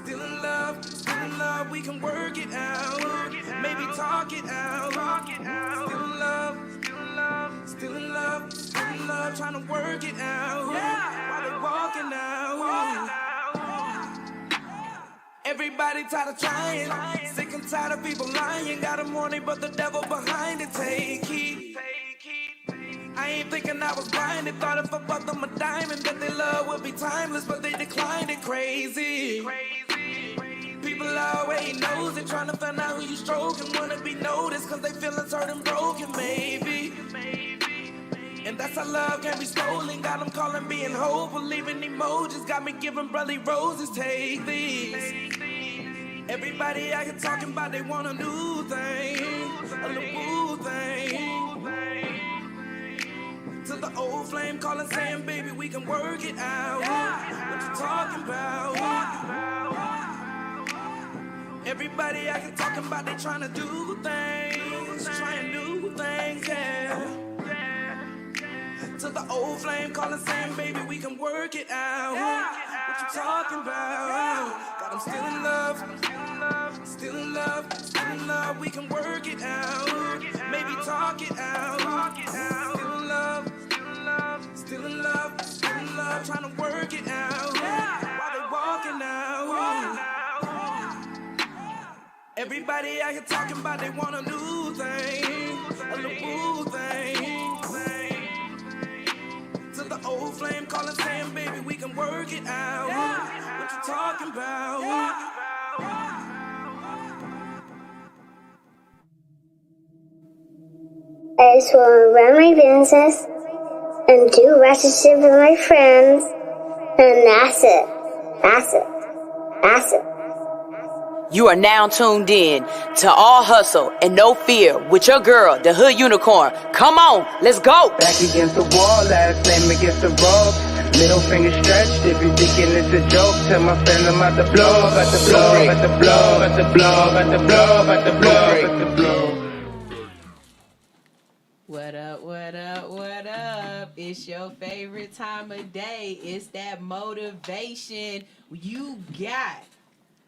Still in love, we can work it out. Maybe talk it out. Still in love, still in love, trying to work it out. While they walking out. Everybody tired of trying, sick and tired of people lying. Got them horny, but the devil behind it. Take heed. I ain't thinking I was blinded. Thought if I bought them a diamond, that their love would be timeless, but they declined it. Crazy. People always knows it, trying to find out who you stroking. Wanna be noticed, cause they feelings hurt and broken, maybe. And that's how love can be stolen. Got them calling being hopeful, leaving emojis. Got me giving brotherly roses, take these. Everybody I get talking about, they want a new thing, a little boo thing. To the old flame calling, saying, baby, we can work it out. What you talking about? Everybody I get talking about, they trying to do things, yeah. To the old flame calling, saying, baby, we can work it out. What you talking about? Got them still in love, still in love, still in love, we can work it out. Maybe talk it out. Still in love, still in love, still in love, trying to work it out. While they walking out. Everybody out here talking about they want a new thing, a little boo thing. To the old flame calling, saying, baby, we can work it out. What you talking about? I just want to run my business and do relationship with my friends, and that's it. You are now tuned in to All Hustle and No Fear with your girl, the Hood Unicorn. Come on, let's go. Back against the wall, last name against the rope. Middle finger stretched, if you thinking it's a joke, tell my friend I'm about to blow, about to blow, about to blow, about to blow, about to blow, about to blow, about to blow. What up, what up, what up? It's your favorite time of day. It's that motivation you got.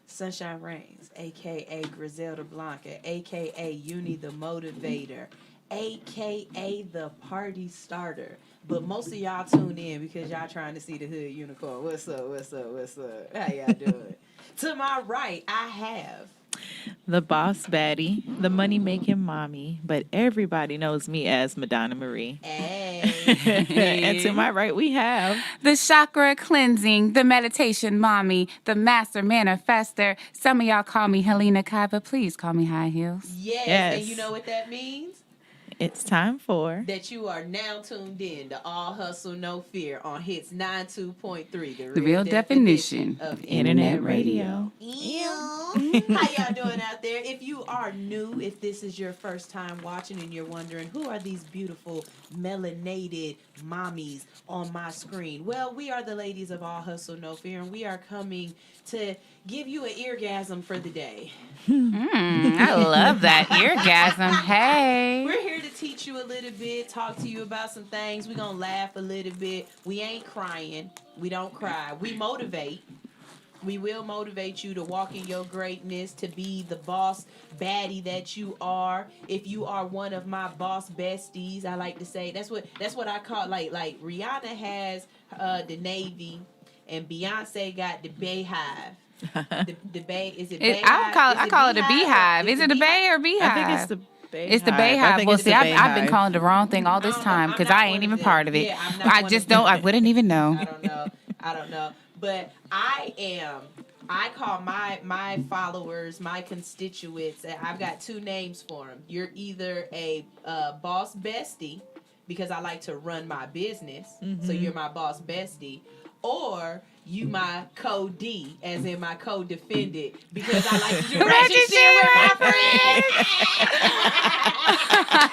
Sunshine Reigns, a.k.a. Griselda Blanca, a.k.a. Uni the Motivator, a.k.a. the Party Starter. But most of y'all tune in because y'all trying to see the Hood Unicorn. What's up? How y'all doing? To my right, I have... the boss baddie, the money-making mommy, but everybody knows me as Madonna Marie. Hey. And to my right, we have... the chakra cleansing, the meditation mommy, the master manifester. Some of y'all call me HelenaKai, but please call me High Heels. Yes, and you know what that means? It's time for... that you are now tuned in to All Hustle, No Fear on Hits 92.3. The real definition of Internet Radio. How y'all doing out there? If you are new, if this is your first time watching and you're wondering, who are these beautiful melanated mommies on my screen? Well, we are the ladies of All Hustle, No Fear, and we are coming to give you an eargasm for the day. I love that eargasm. Hey. We're here to teach you a little bit, talk to you about some things. We're going to laugh a little bit. We ain't crying. We don't cry. We motivate. We will motivate you to walk in your greatness, to be the boss baddie that you are. If you are one of my boss besties, I like to say, that's what I call, like Rihanna has the Navy and Beyonce got the Bayhive. The Bay, is it Bayhive? I call it a beehive. Is it a bay or beehive? I think it's the Bayhive. It's the Bayhive. Well, see, I've been calling the wrong thing all this time because I ain't even part of it. Yeah, I wouldn't even know. I don't know. But I call my followers, my constituents, I've got two names for them. You're either a boss bestie, because I like to run my business, so you're my boss bestie, or you my co-D, as in my co-defendant, because I like to do ratchet shit with my friends.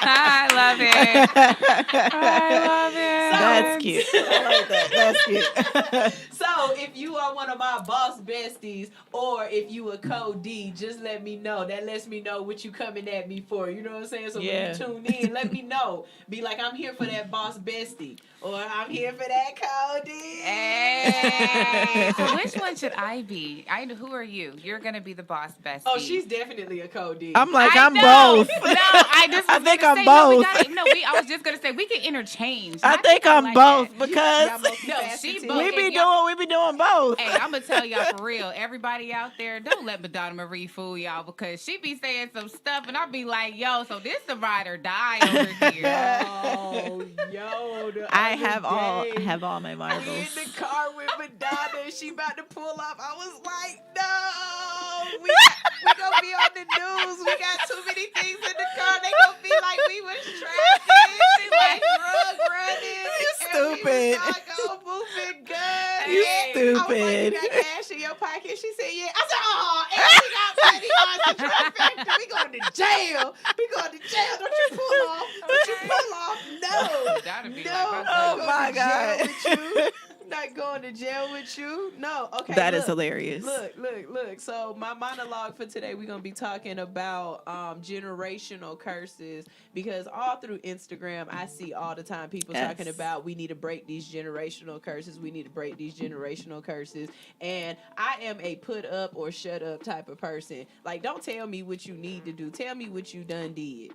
I love it. That's cute. I like that. That's cute. So if you are one of my boss besties, or if you a co-D, just let me know. That lets me know what you coming at me for. You know what I'm saying? So when you tune in, let me know. Be like, I'm here for that boss bestie, or I'm here for that co-D. Hey. Okay. So which one should I be? Who are you? You're gonna be the boss bestie. Oh, she's definitely a co-D. I'm like, I'm know. both. No, I think I'm say, both. I was just gonna say we can interchange. I think I'm like both that. because No, she she both. we be doing both. Hey, I'm gonna tell y'all for real. Everybody out there, don't let Madonna Marie fool y'all because she be saying some stuff and I'll be like, yo, so this the ride or die over here. Oh, yo, I have all my we marbles. in the car with Madonna and she about to pull up. I was like, no, we gonna be on the news. We got too many things in the car. They gonna be like we was trafficked, like drug running. You stupid. And we was not gonna moving good. You And stupid. I was like, you got cash in your pocket? She said, yeah. I said, oh, and we got money on the trifecta. We going to jail. We going to jail. Don't you pull off. Don't you pull off. No. That'd be No. like, Oh my God. Not going to jail with you. No. Okay. That is hilarious. Look. So my monologue for today, we're gonna be talking about generational curses because all through Instagram, I see all the time people talking about we need to break these generational curses. We need to break these generational curses. And I am a put up or shut up type of person. Like, don't tell me what you need to do. Tell me what you done did.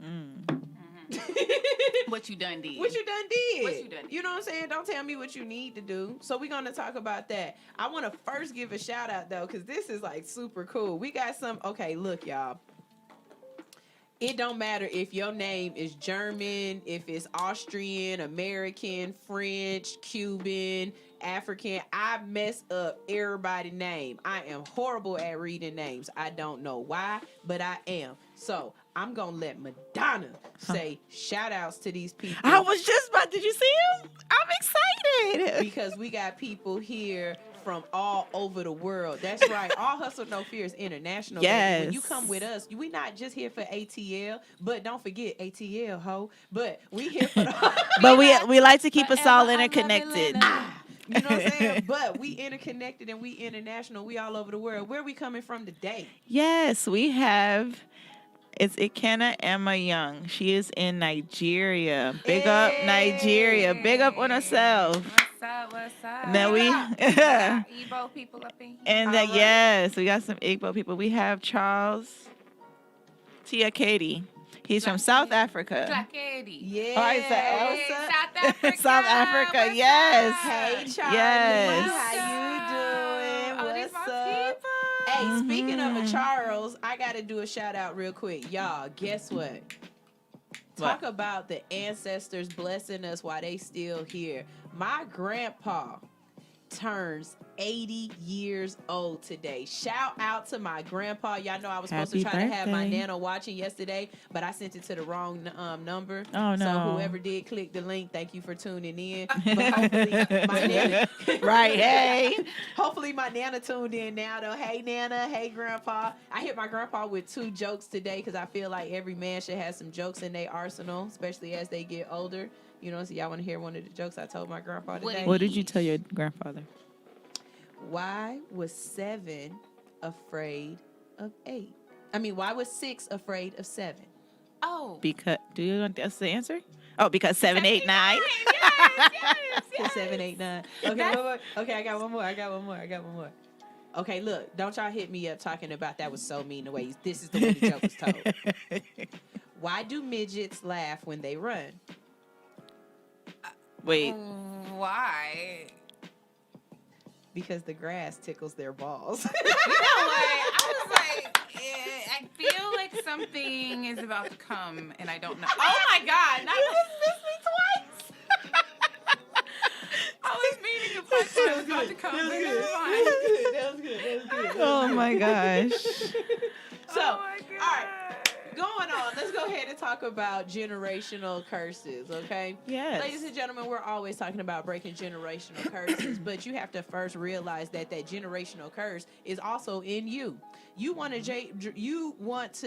What you done did. What you done did. What you done did. You know what I'm saying? Don't tell me what you need to do. So we're going to talk about that. I want to first give a shout out, though, because this is, like, super cool. We got some... Okay, look, y'all. It don't matter if your name is German, if it's Austrian, American, French, Cuban, African. I mess up everybody's name. I am horrible at reading names. I don't know why, but I am. So I'm going to let Madonna say shout outs to these people. I was just about, did you see him? I'm excited. Because we got people here from all over the world. That's right. All Hustle No Fear is international. Yes. When you come with us, we not just here for ATL, but don't forget ATL, ho. But we here for the... But we like to keep us all Forever I love interconnected. Atlanta. You know what I'm saying? But we interconnected and we international. We all over the world. Where are we coming from today? Yes, we have. It's Ikenna Emma Young. She is in Nigeria. Big up Nigeria. Big up on herself. What's up? And then we Igbo people up in here. and then yes, we got some Igbo people. We have Charles Tia Katie. He's from South Africa. Black Eddie. Yeah. Oh, I said, Hey, South Africa. South Africa, What's yes. up? Hey, Charlie. Yes. How you doing? Oh, these What's my up? people. Hey, speaking of a Charles, I got to do a shout out real quick. Y'all, guess what? Talk about the ancestors blessing us while they still here. My grandpa turns 80 years old today. Shout out to my grandpa. Y'all know I was supposed to try to have my Nana watching yesterday, but I sent it to the wrong number. Oh, no. So whoever did click the link, thank you for tuning in. But hopefully my Nana... Right, hey. Hopefully my Nana tuned in now, though. Hey, Nana. Hey, Grandpa. I hit my grandpa with 2 jokes today because I feel like every man should have some jokes in their arsenal, especially as they get older. You know, so y'all want to hear one of the jokes I told my grandpa today? What did you tell your grandfather? Why was 7 afraid of 8? I mean, why was 6 afraid of 7? Oh. Because do you want that's the answer? Oh, because 7, 8, 9. Yes. 7, 8, 9. Okay, I got one more. Okay, look, don't y'all hit me up talking about that was so mean the way this is the way the joke was told. Why do midgets laugh when they run? Wait. Why? Because the grass tickles their balls. You know what? I was like, I feel like something is about to come, and I don't know. Oh my God! Not you just missed me twice. I was meaning to punch when it was about to come. That was good. Oh my gosh. So, Oh my God. all right. Going on, let's go ahead and talk about generational curses, okay? Yes. Ladies and gentlemen, we're always talking about breaking generational curses, but you have to first realize that generational curse is also in you. You want to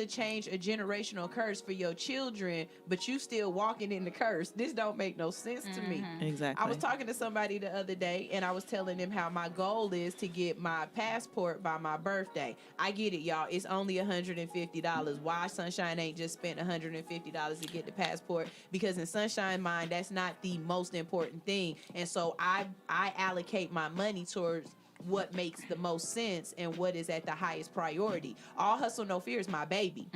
change a generational curse for your children, but you still walking in the curse. This don't make no sense to me. Exactly. I was talking to somebody the other day, and I was telling them how my goal is to get my passport by my birthday. I get it, y'all. It's only $150. Why Sunshine ain't just spent $150 to get the passport? Because in Sunshine mind, that's not the most important thing. And so I allocate my money towards what makes the most sense and what is at the highest priority. All Hustle No Fear is my baby.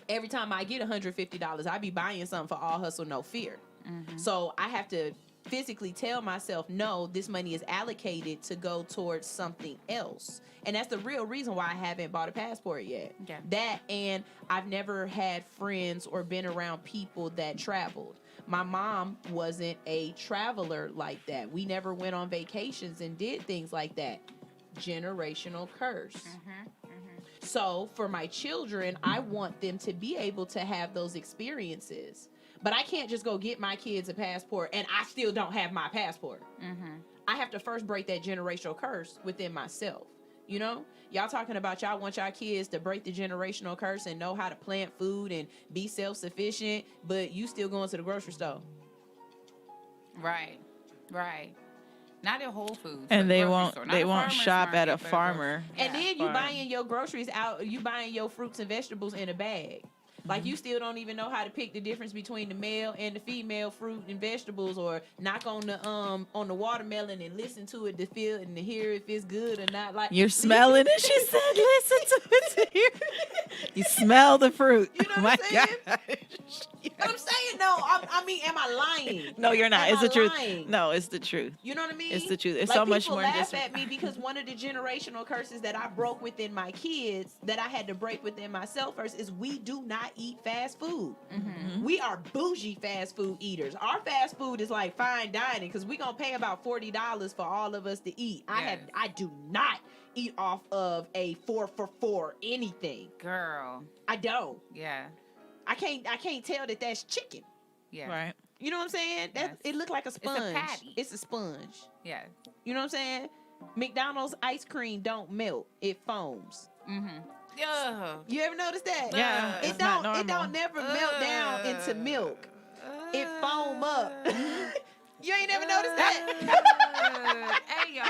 Every time I get $150, I be buying something for All Hustle No Fear. So I have to physically tell myself, no, this money is allocated to go towards something else. And that's the real reason why I haven't bought a passport yet. Yeah. That, and I've never had friends or been around people that traveled. My mom wasn't a traveler like that. We never went on vacations and did things like that. Generational curse. So for my children, I want them to be able to have those experiences. But I can't just go get my kids a passport and I still don't have my passport. I have to first break that generational curse within myself. You know, y'all talking about y'all want y'all kids to break the generational curse and know how to plant food and be self-sufficient, but you still going to the grocery store. Right. Not at Whole Foods. And but they grocery won't store. Not they a won't farmer's shop at a market, but farmer. And then you farm. buying your groceries out, you buying your fruits and vegetables in a bag. Like you still don't even know how to pick the difference between the male and the female fruit and vegetables, or knock on the watermelon and listen to it to feel and to hear if it's good or not. Like You're smelling it, she said. Listen to it to hear. You smell the fruit. You know Oh what my I'm saying? gosh. But I'm saying, no, I mean, am I lying? No, you're not. Am It's I the truth. lying? No, it's the truth. You know what I mean? It's the truth. It's like, so much people more laugh different. at me because one of the generational curses that I broke within my kids that I had to break within myself first is we do not eat fast food. We are bougie fast food eaters. Our fast food is like fine dining because we gonna pay about $40 for all of us to eat. Yes. I do not eat off of a 4 for $4 anything. Girl. I don't. Yeah. I can't tell that that's chicken. Yeah. Right. You know what I'm saying? That Yes. it looked like a sponge. patty. It's a sponge. Yeah. You know what I'm saying? McDonald's ice cream don't melt; it foams. Ugh. You ever notice that? Yeah, It it's not don't. It normal. don't never melt down into milk. It foam up. You ain't never noticed that? Hey y'all.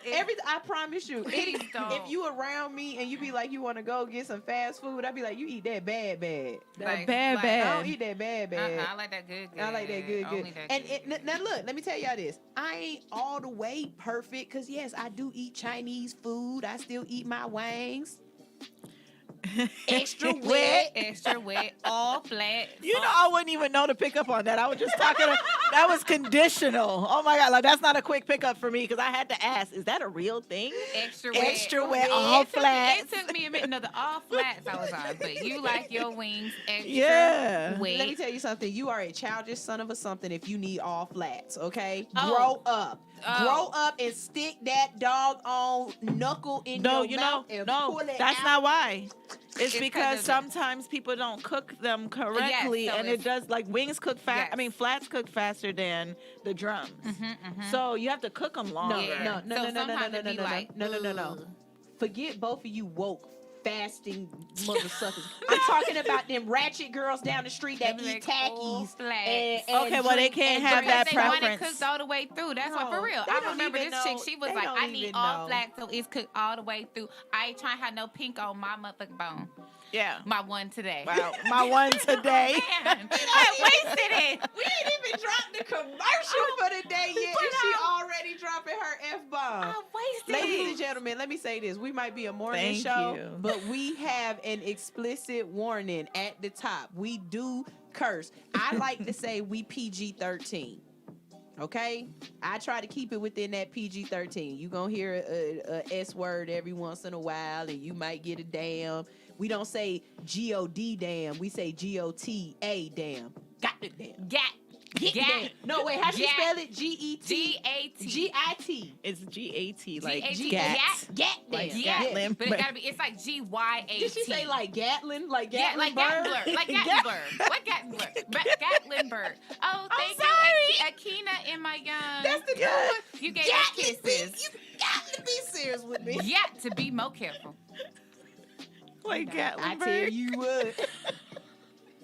Y'all, I promise you, Please don't. if you around me and you be like, you want to go get some fast food, I'd be like, you eat that bad. That bad. I don't eat that bad. I like that good. I like that good. Only that And good. now look, let me tell y'all this. I ain't all the way perfect because yes, I do eat Chinese food. I still eat my wangs. Extra wet, all flat. You know, I wouldn't even know to pick up on that. I was just talking. That was conditional. Oh my God, like that's not a quick pickup for me because I had to ask, is that a real thing? Extra wet, all It flats. took me a minute. No, the all flats I was on, but you like your wings extra Yeah. wet. Let me tell you something. You are a childish son of a something if you need all flats, okay? Oh. Grow up. Oh. Grow up and stick that dog on knuckle in your mouth and pull it that's out. not why. It's 'cause because of the- sometimes people don't cook them correctly, Yes, so and it it's- does like wings cook fast. Yes. I mean, flats cook faster than the drums. So you have to cook them longer. Yeah. No. So sometimes it be like, No. ugh. Forget both of you woke fasting mother suckers. I'm talking about them ratchet girls down the street that Them eat like all tackies. flats. Okay, well, they can't have Because that they want it preference. cooked all the way through. That's what, for No, real. they I don't remember even this chick. know- She was they like, don't I need even all know. flat, so it's cooked all the way through. I ain't trying to have no pink on my motherfucking bone. Yeah. My one today. Wow, my one today. Man, I wasted it. We ain't even dropped the commercial for the day yet, and she already dropping her F-bomb. I wasted Ladies it. and gentlemen, let me say this. We might be a morning Thank show, you. but we have an explicit warning at the top. We do curse. I like to say we PG-13. Okay? I try to keep it within that PG-13. You gonna hear a S word every once in a while, and you might get a damn. We don't say G-O-D damn. We say G-O-T-A damn. Got the damn. Gat. Get Gat. damn. No, wait, how she Gat. spell it? G-E-T. G-A-T. G-I-T. It's GAT, like G-A-T. gat. Gat Like damn. Yeah, Gatlin, but it but- Yeah, gotta be. It's like G-Y-A-T. Did she say like Gatlin? Like Yeah, Gatlin like bird? Gatlinburg. Like Gatlinburg. What Gatlinburg? Gatlinburg. Oh, thank you, Akina and my young. That's the new Yeah. one. You gave us Gatlin, kisses. you got to be serious with me. Yeah, to be more careful. Like I Gatlinburg. tell you what.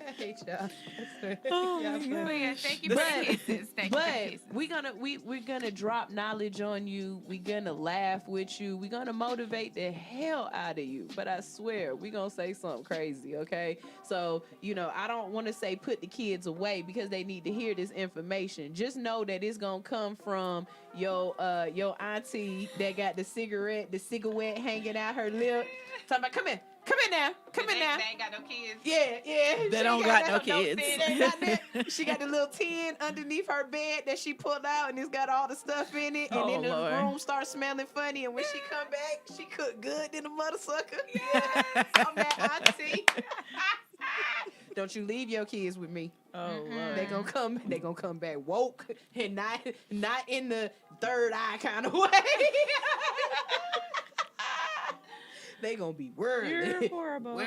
I hate y'all. Oh Y'all my funny. But yeah, thank you for the kisses. Thank you for the kisses. we're gonna drop knowledge on you. We're gonna laugh with you. We're gonna motivate the hell out of you. But I swear, we're gonna say something crazy, okay? So, I don't want to say put the kids away because they need to hear this information. Just know that it's gonna come from your auntie that got the cigarette hanging out her lip. Talking about, come in now. They ain't got no kids. Yeah. They don't got no kids. She got the little tin underneath her bed that she pulled out, and it's got all the stuff in it. And then the room starts smelling funny. And when she come back, she cook good than a mother sucker. Yes, I'm that auntie. Don't you leave your kids with me. Oh, Lord. They gonna come back woke and not in the third eye kind of way. They gonna be worried. You're horrible.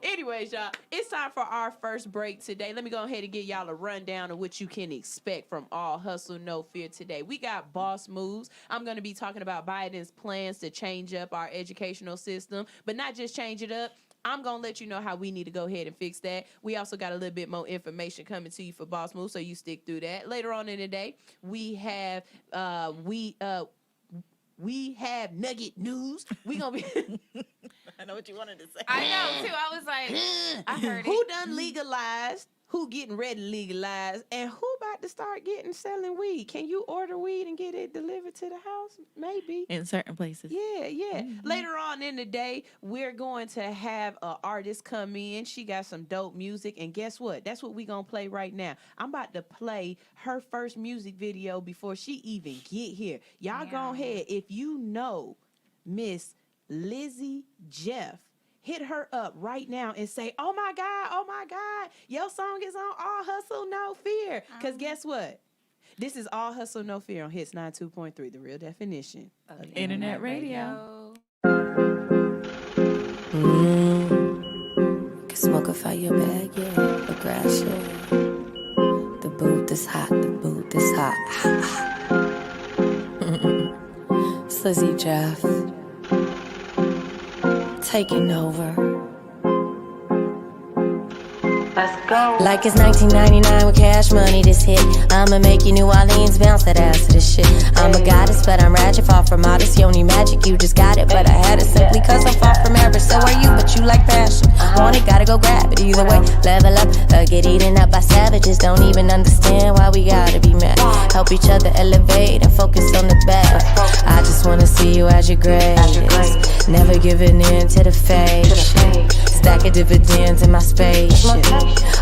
Anyways, y'all, it's time for our first break today. Let me go ahead and give y'all a rundown of what you can expect from All Hustle, No Fear today. We got boss moves. I'm gonna be talking about Biden's plans to change up our educational system, but not just change it up. I'm going to let you know how we need to go ahead and fix that. We also got a little bit more information coming to you for Boss Move, so you stick through that. Later on in the day, we have nugget news. We going to be... I know what you wanted to say. I know, too. I was like, I heard Who it. done legalized? Who getting ready to legalize? And who about to start selling weed? Can you order weed and get it delivered to the house? Maybe. In certain places. Yeah. Mm-hmm. Later on in the day, we're going to have an artist come in. She got some dope music. And guess what? That's what we're going to play right now. I'm about to play her first music video before she even get here. Y'all go ahead. If you know Miss Lizzie Jeff, hit her up right now and say, oh my God, your song is on All Hustle, No Fear. Because guess what? This is All Hustle, No Fear on Hits 92.3, the real definition of Internet radio. Can smoke a fire bag, yeah, the grass, yeah. The booth is hot, Slizzy Jeff, taking over. Let's go. Like it's 1999 with cash money this hit. I'ma make you New Orleans bounce that ass to this shit. I'm a goddess, but I'm ratchet, far from modest. You only magic, you just got it, but I had it simply cause I'm far from average. So are you, but you like passion. Want it, gotta go grab it. Either way, level up or get eaten up by savages. Don't even understand why we gotta be mad. Help each other elevate and focus on the bad. I just wanna see you as your greatest. Never giving in to the fake shit. Stack of dividends in my spaceship.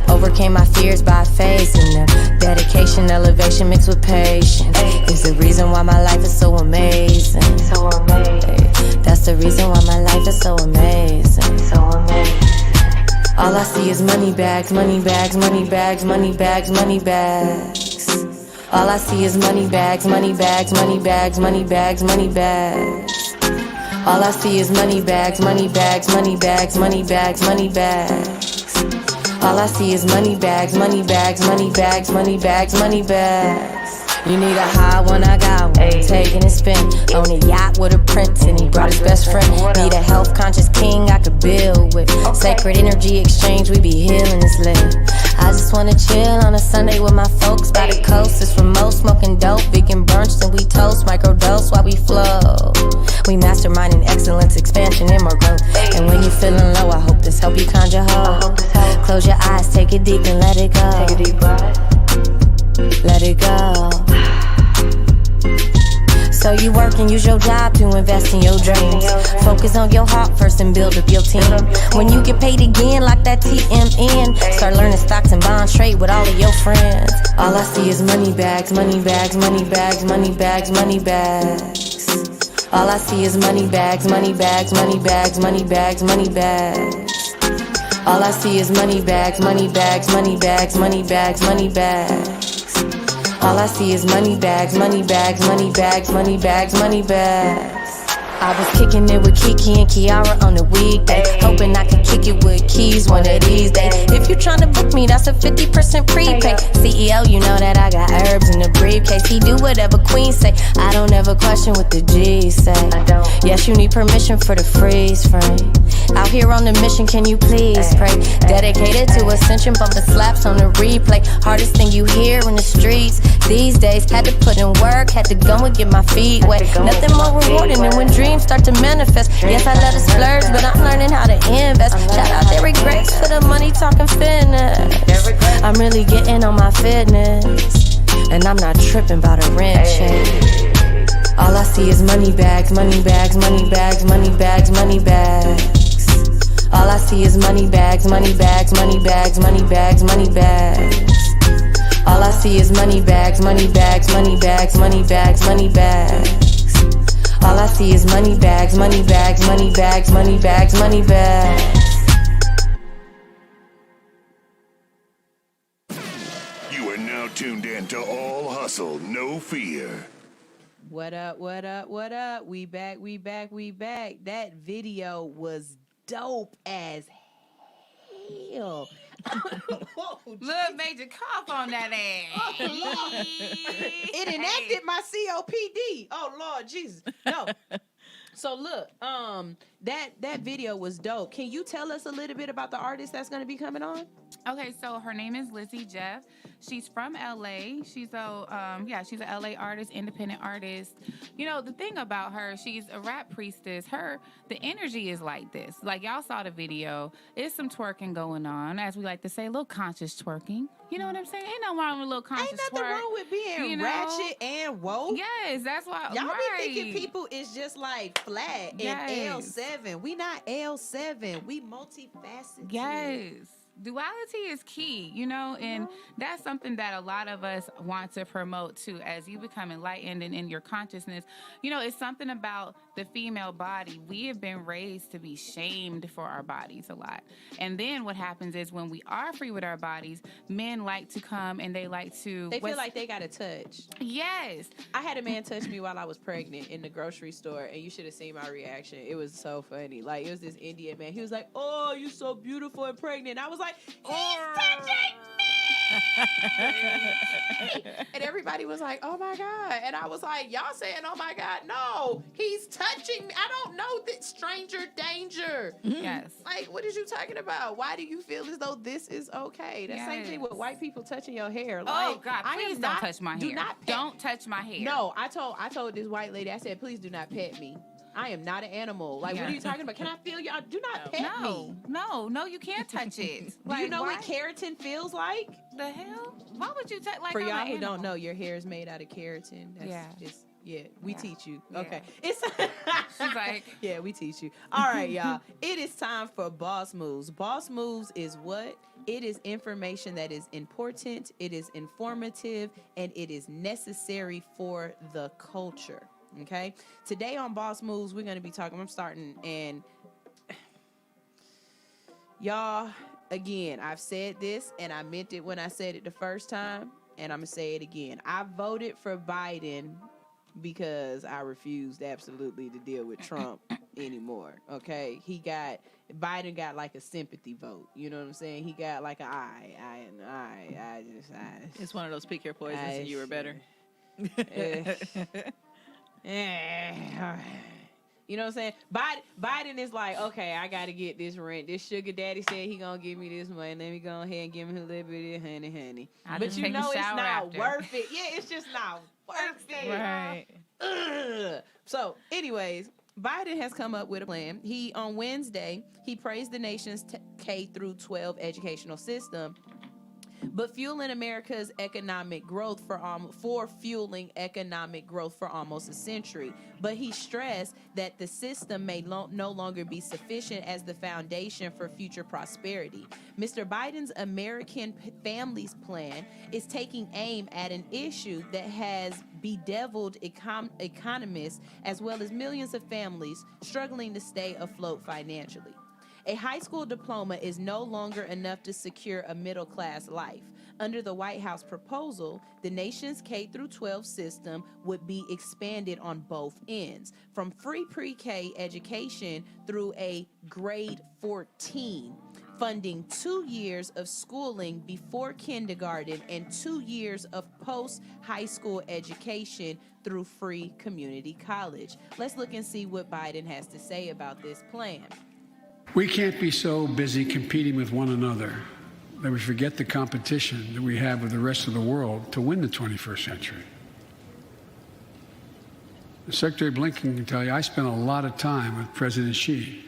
Overcame my fears by facing them. Dedication, elevation mixed with patience is the reason why my life is so amazing. That's the reason why my life is so amazing. All I see is money bags, money bags, money bags, money bags, money bags. All I see is money bags, money bags, money bags, money bags, money bags. All I see is money bags, money bags, money bags, money bags, money bags. All I see is money bags, money bags, money bags, money bags, money bags. You need a high one, I got one. Taking a spin on a yacht with a prince, and he brought his best friend. Need a health conscious king I could build with. Sacred energy exchange, we be healing this lit. I just wanna chill on a Sunday with my folks by the coast. It's remote, smoking dope, vegan brunch, and we toast, microdose while we flow. We masterminding excellence, expansion, and more growth. And when you're feeling low, I hope this help you conjure hope. Close your eyes, take it deep and let it go. Take a deep breath. Let it go. So you work and use your job to invest in your dreams. Focus on your heart first and build up your team. When you get paid again, like that TMN, start learning stocks and bonds, trade with all of your friends. All I see is money bags, money bags, money bags, money bags, money bags. All I see is money bags, money bags, money bags, money bags, money bags. All I see is money bags, money bags, money bags, money bags, money bags. All I see is money bags, money bags, money bags, money bags, money bags. I was kicking it with Kiki and Kiara on the weekday, hoping I could kick it with Keys one of these days. If you tryna book me, that's a 50% prepay. CEO, you know that I got herbs in the briefcase. He do whatever Queen say. I don't ever question what the G say. Yes, you need permission for the freeze frame. Out here on the mission, can you please pray? Dedicated to ascension, bumping slaps on the replay. Hardest thing you hear in the streets these days. Had to put in work, had to go and get my feet wet. Nothing more rewarding than when dreams start to manifest. Yes, I let it splurge, but I'm learning how to invest. Shout out Derek Grace for the money talking fitness. I'm really getting on my fitness, and I'm not tripping about a rent check. All I see is money bags, money bags, money bags, money bags, money bags. All I see is money bags, money bags, money bags, money bags, money bags. All I see is money bags, money bags, money bags, money bags, money bags. All I see is money bags, money bags, money bags, money bags, money bags. You are now tuned in to All Hustle, No Fear. What up, what up, what up? We back, we back, we back. That video was dope as hell. Look, Major cough on that ass. It enacted my COPD. Oh, Lord Jesus. No. So look, that video was dope. Can you tell us a little bit about the artist that's going to be coming on? Okay, so her name is Lizzie Jeff. She's from LA. She's she's an LA artist, independent artist. You know, the thing about her, she's a rap priestess. The energy is like this. Like, y'all saw the video. It's some twerking going on, as we like to say, a little conscious twerking. You know what I'm saying? Ain't no wrong with a little conscious Ain't nothing wrong with being ratchet and woke. Yes, that's why. Y'all be thinking people is just like flat and L7. We not L7. We multifaceted. Yes. Duality is key, you know, and that's something that a lot of us want to promote too. As you become enlightened and in your consciousness, you know, it's something about the female body. We have been raised to be shamed for our bodies a lot. And then what happens is when we are free with our bodies, men like to come and they like to... They feel like they got a touch. Yes. I had a man touch me while I was pregnant in the grocery store, and you should have seen my reaction. It was so funny. Like, it was this Indian man. He was like, "Oh, you so beautiful and pregnant." I was like, "He's touching me!" And everybody was like, "Oh my God." And I was like, "Y'all saying, oh my God." No, he's touching me. I don't know that stranger danger. Yes. Like, what is you talking about? Why do you feel as though this is okay? The same thing with white people touching your hair. Like, oh God, please don't touch my hair. Don't touch my hair. No, I told this white lady, I said, "Please do not pet me. I am not an animal." Like, what are you talking about? Can I feel y'all? Do not pet me. No, you can't touch it. Do you know what keratin feels like? The hell? Why would you touch? Like, for y'all who don't know, your hair is made out of keratin. That's just we teach you. Yeah. Okay, it's she's like, yeah, we teach you. All right, y'all. It is time for Boss Moves. Boss Moves is what? It is information that is important. It is informative, and it is necessary for the culture. Okay, today on Boss Moves, we're going to be talking. I'm starting, and y'all, again, I've said this, and I meant it when I said it the first time, and I'm going to say it again. I voted for Biden because I refused absolutely to deal with Trump anymore. Okay, Biden got like a sympathy vote. You know what I'm saying? He got like an I. It's one of those pick your poisons, and you were better. You know what I'm saying? Biden is like, okay, I got to get this rent. This sugar daddy said he gonna give me this money. Let me go ahead and give him a little bit of honey. But you know it's not worth it. Yeah, it's just not worth it. Right. So, anyways, Biden has come up with a plan. On Wednesday, he praised the nation's K through 12 educational system, but fueling America's economic growth for fueling economic growth for almost a century. But he stressed that the system may no longer be sufficient as the foundation for future prosperity. Mr. Biden's American Families Plan is taking aim at an issue that has bedeviled economists as well as millions of families struggling to stay afloat financially. A high school diploma is no longer enough to secure a middle-class life. Under the White House proposal, the nation's K-12 system would be expanded on both ends, from free pre-K education through a grade 14, funding 2 years of schooling before kindergarten and 2 years of post-high school education through free community college. Let's look and see what Biden has to say about this plan. We can't be so busy competing with one another that we forget the competition that we have with the rest of the world to win the 21st century. Secretary Blinken can tell you I spent a lot of time with President Shea.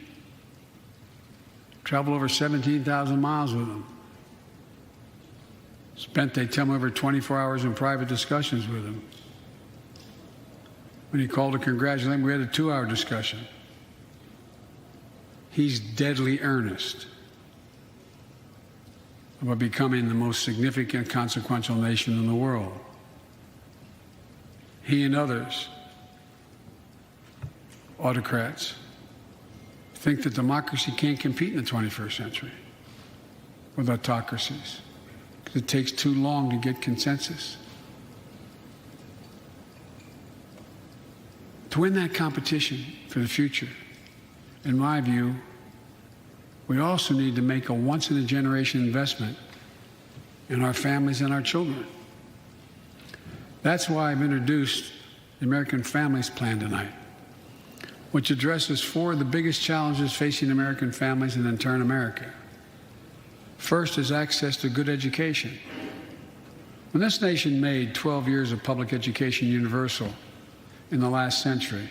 Traveled over 17,000 miles with him. Spent, they tell me, over 24 hours in private discussions with him. When he called to congratulate him, we had a 2-hour discussion. He's deadly earnest about becoming the most significant, consequential nation in the world. He and others, autocrats, think that democracy can't compete in the 21st century with autocracies because it takes too long to get consensus. To win that competition for the future, in my view, we also need to make a once-in-a-generation investment in our families and our children. That's why I've introduced the American Families Plan tonight, which addresses 4 of the biggest challenges facing American families and in turn America. First is access to good education. When this nation made 12 years of public education universal in the last century,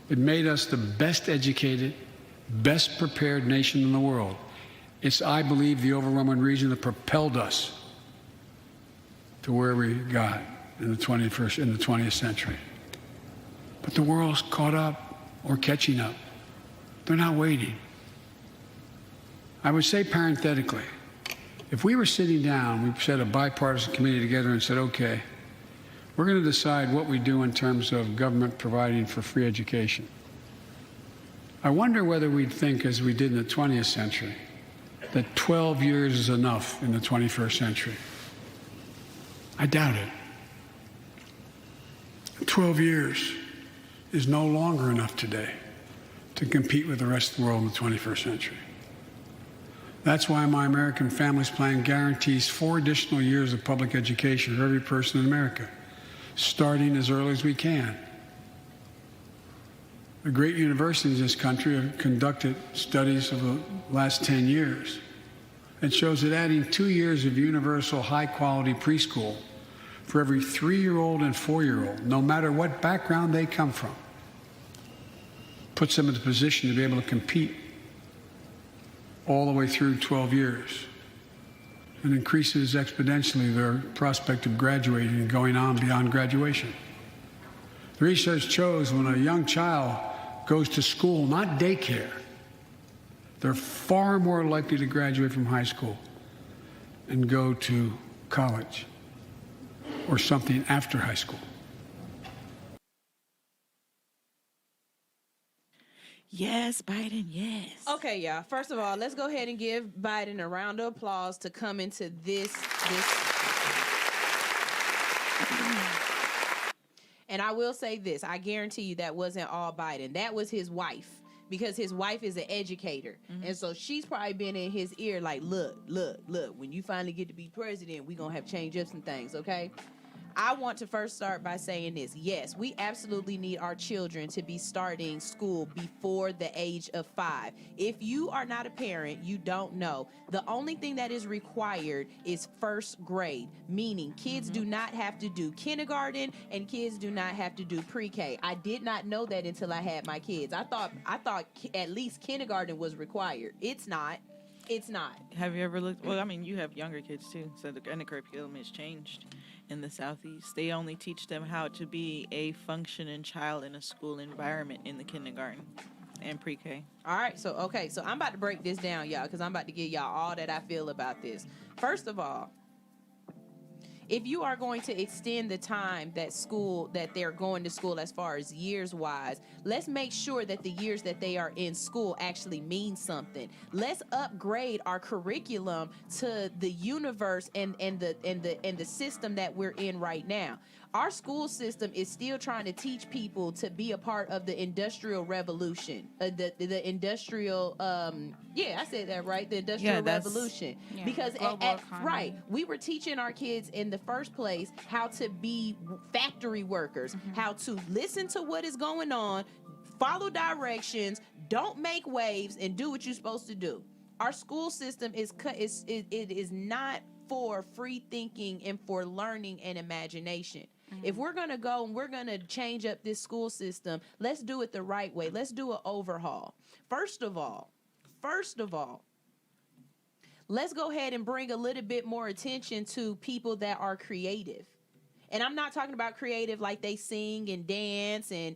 it made us the best educated, best prepared nation in the world. It's, I believe, the overwhelming reason that propelled us to where we got in the 20th century. But the world's caught up or catching up. They're not waiting. I would say parenthetically, if we were sitting down, we set a bipartisan committee together and said, okay, we're going to decide what we do in terms of government providing for free education. I wonder whether we'd think, as we did in the 20th century, that 12 years is enough in the 21st century. I doubt it. 12 years is no longer enough today to compete with the rest of the world in the 21st century. That's why my American Families Plan guarantees 4 additional years of public education for every person in America, starting as early as we can. The great universities in this country have conducted studies of the last 10 years. It shows that adding 2 years of universal high-quality preschool for every 3-year-old and 4-year-old, no matter what background they come from, puts them in a position to be able to compete all the way through 12 years and increases exponentially their prospect of graduating and going on beyond graduation. The research shows when a young child goes to school, not daycare, they're far more likely to graduate from high school and go to college or something after high school. Yes, Biden, yes. Okay, y'all. First of all, let's go ahead and give Biden a round of applause to come into this. And I will say this. I guarantee you that wasn't all Biden. That was his wife, because his wife is an educator. Mm-hmm. And so she's probably been in his ear like, look, when you finally get to be president, we're going to have to change up some things, okay? I want to first start by saying this. Yes, we absolutely need our children to be starting school before the age of 5. If you are not a parent, you don't know. The only thing that is required is first grade, meaning kids do not have to do kindergarten and kids do not have to do pre-K. I did not know that until I had my kids. I thought at least kindergarten was required. It's not. It's not. Have you ever looked? Well, I mean, you have younger kids too, so the curriculum has changed. In the Southeast, they only teach them how to be a functioning child in a school environment in the kindergarten and pre-K. All right, so I'm about to break this down, y'all, because I'm about to give y'all all that I feel about this. First of all, if you are going to extend the time that they're going to school as far as years wise, let's make sure that the years that they are in school actually mean something. Let's upgrade our curriculum to the universe and the system that we're in right now. Our school system is still trying to teach people to be a part of the industrial revolution, the industrial I said that right, the industrial revolution. Because right, we were teaching our kids in the first place how to be factory workers, how to listen to what is going on, follow directions, don't make waves, and do what you're supposed to do. Our school system is not for free thinking and for learning and imagination. If we're going to go and we're going to change up this school system, let's do it the right way. Let's do an overhaul. First of all, let's go ahead and bring a little bit more attention to people that are creative. And I'm not talking about creative like they sing and dance and,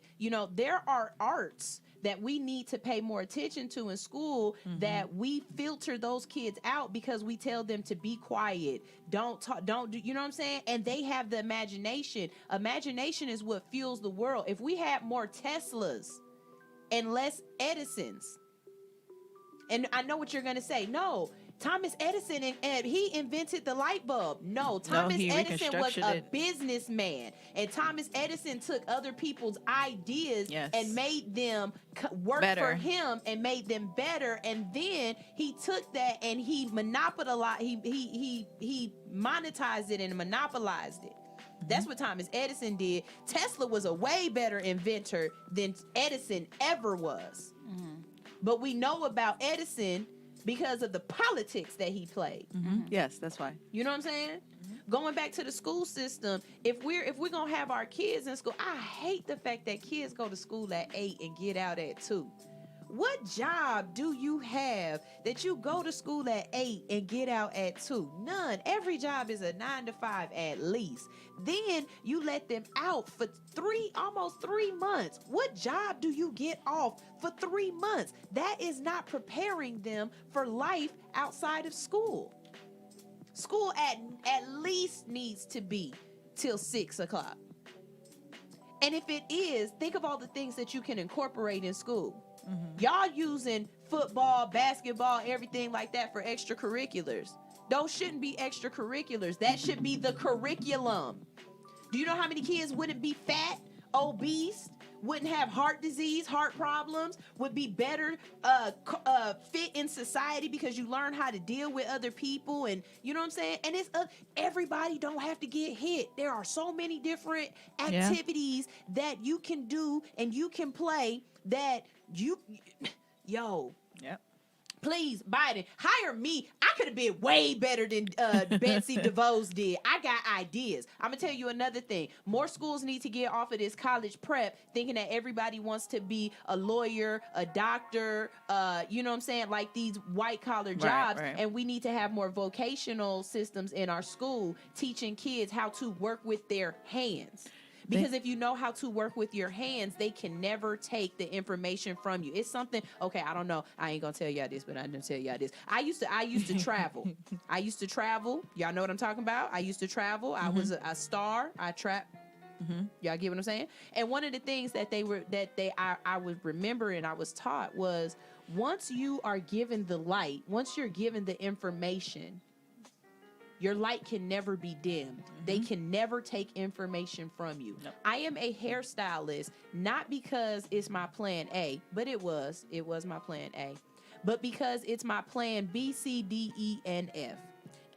there are arts that we need to pay more attention to in school, that we filter those kids out because we tell them to be quiet, don't talk, don't do, you know what I'm saying? And they have the imagination. Imagination is what fuels the world. If we had more Teslas and less Edisons, and I know what you're going to say. No, Thomas Edison, and he invented the light bulb. No, Thomas Edison was a businessman. And Thomas Edison took other people's ideas and made them work for him and made them better. And then he took that and he monopolized, he monetized it and monopolized it. That's what Thomas Edison did. Tesla was a way better inventor than Edison ever was. But we know about Edison because of the politics that he played. Yes, that's why. You know what I'm saying? Going back to the school system, if we're gonna have our kids in school, I hate the fact that kids go to school at 8 and get out at 2. What job do you have that you go to school at 8 and get out at 2? None. Every job is a 9 to 5 at least. Then you let them out for almost 3 months. What job do you get off for 3 months? That is not preparing them for life outside of school. School at least needs to be till 6 o'clock. And if it is, think of all the things that you can incorporate in school. Y'all using football, basketball, everything like that for extracurriculars. Those shouldn't be extracurriculars. That should be the curriculum. Do you know how many kids wouldn't be fat, obese, wouldn't have heart disease, heart problems, would be better fit in society because you learn how to deal with other people, and you know what I'm saying? And it's everybody don't have to get hit. There are so many different activities that you can do and you can play that please, Biden, hire me. I could have been way better than Betsy DeVos did. I got ideas. I'm going to tell you another thing. More schools need to get off of this college prep thinking that everybody wants to be a lawyer, a doctor, you know what I'm saying, like these white-collar jobs. Right. And we need to have more vocational systems in our school teaching kids how to work with their hands. Because if you know how to work with your hands, they can never take the information from you. It's something, okay, I don't know. I ain't gonna tell y'all this, but I'm gonna tell y'all this. I used to travel. I used to travel. Y'all know what I'm talking about? I used to travel. I was a star. I trapped. Y'all get what I'm saying? And one of the things that I was remembering, I was taught was, once you are given the light, once you're given the information, your light can never be dimmed. They can never take information from you. Nope. I am a hairstylist, not because it's my plan A, but it was my plan A, but because it's my plan B, C, D, E, and F.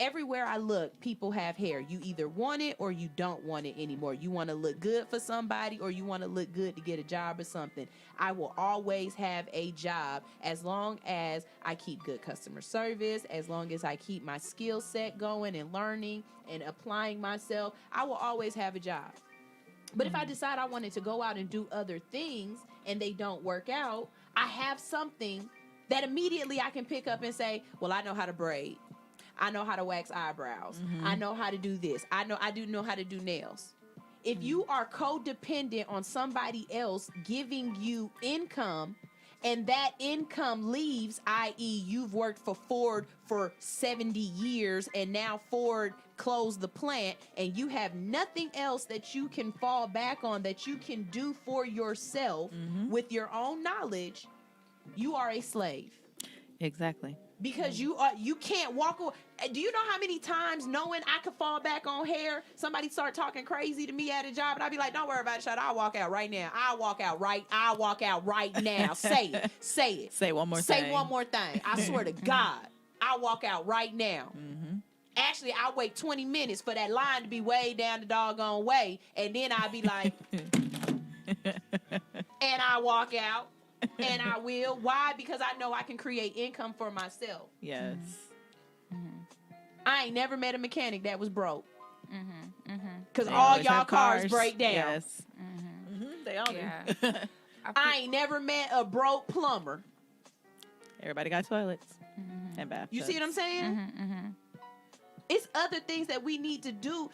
Everywhere I look, people have hair. You either want it or you don't want it anymore. You want to look good for somebody or you want to look good to get a job or something. I will always have a job as long as I keep good customer service, as long as I keep my skill set going and learning and applying myself. I will always have a job. But if I decide I wanted to go out and do other things and they don't work out, I have something that immediately I can pick up and say, well, I know how to braid. I know how to wax eyebrows. I know how to do this. I do know how to do nails. If you are codependent on somebody else giving you income and that income leaves, i.e. you've worked for Ford for 70 years and now Ford close the plant, and you have nothing else that you can fall back on, that you can do for yourself with your own knowledge, you are a slave. Exactly. Because you can't walk away. Do you know how many times, knowing I could fall back on hair, somebody start talking crazy to me at a job, and I'd be like, don't worry about it, shut. I'll walk out right now. I'll walk out right now. Say it. Say one more Say thing. one more thing. I swear to God, I'll walk out right now. Actually, I'll wait 20 minutes for that line to be way down the doggone way, and then I'll be like, and I walk out. And I will. Why? Because I know I can create income for myself. Yes. I ain't never met a mechanic that was broke. Because all y'all cars break down. Yes. They all do. I ain't never met a broke plumber. Everybody got toilets and bathtubs. You see what I'm saying? It's other things that we need to do.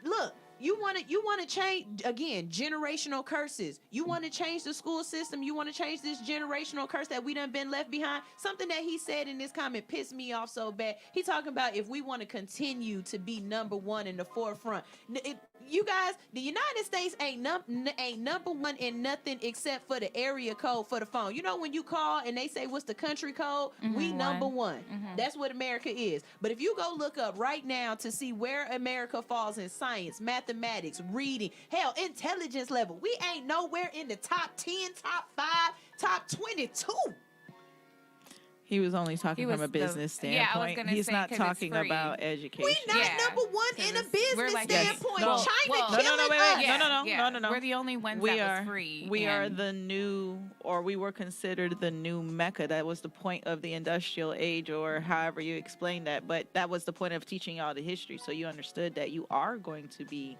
Look. You want to change, again, generational curses. You want to change the school system. You want to change this generational curse that we done been left behind. Something that he said in this comment pissed me off so bad. He talking about if we want to continue to be number one in the forefront. You guys, the United States ain't number one in nothing except for the area code for the phone. You know when you call and they say what's the country code? We number one. That's what America is. But if you go look up right now to see where America falls in science, mathematics, reading, hell, intelligence level, we ain't nowhere in the top 10, top 5, top 22. He was only talking from a business standpoint. I was gonna He's say, not talking about education. We not number one in a business standpoint. No. China killing us. No. We're the only ones that was free. We are the new, or we were considered the new Mecca. That was the point of the industrial age, or however you explain that. But that was the point of teaching y'all the history. So you understood that you are going to be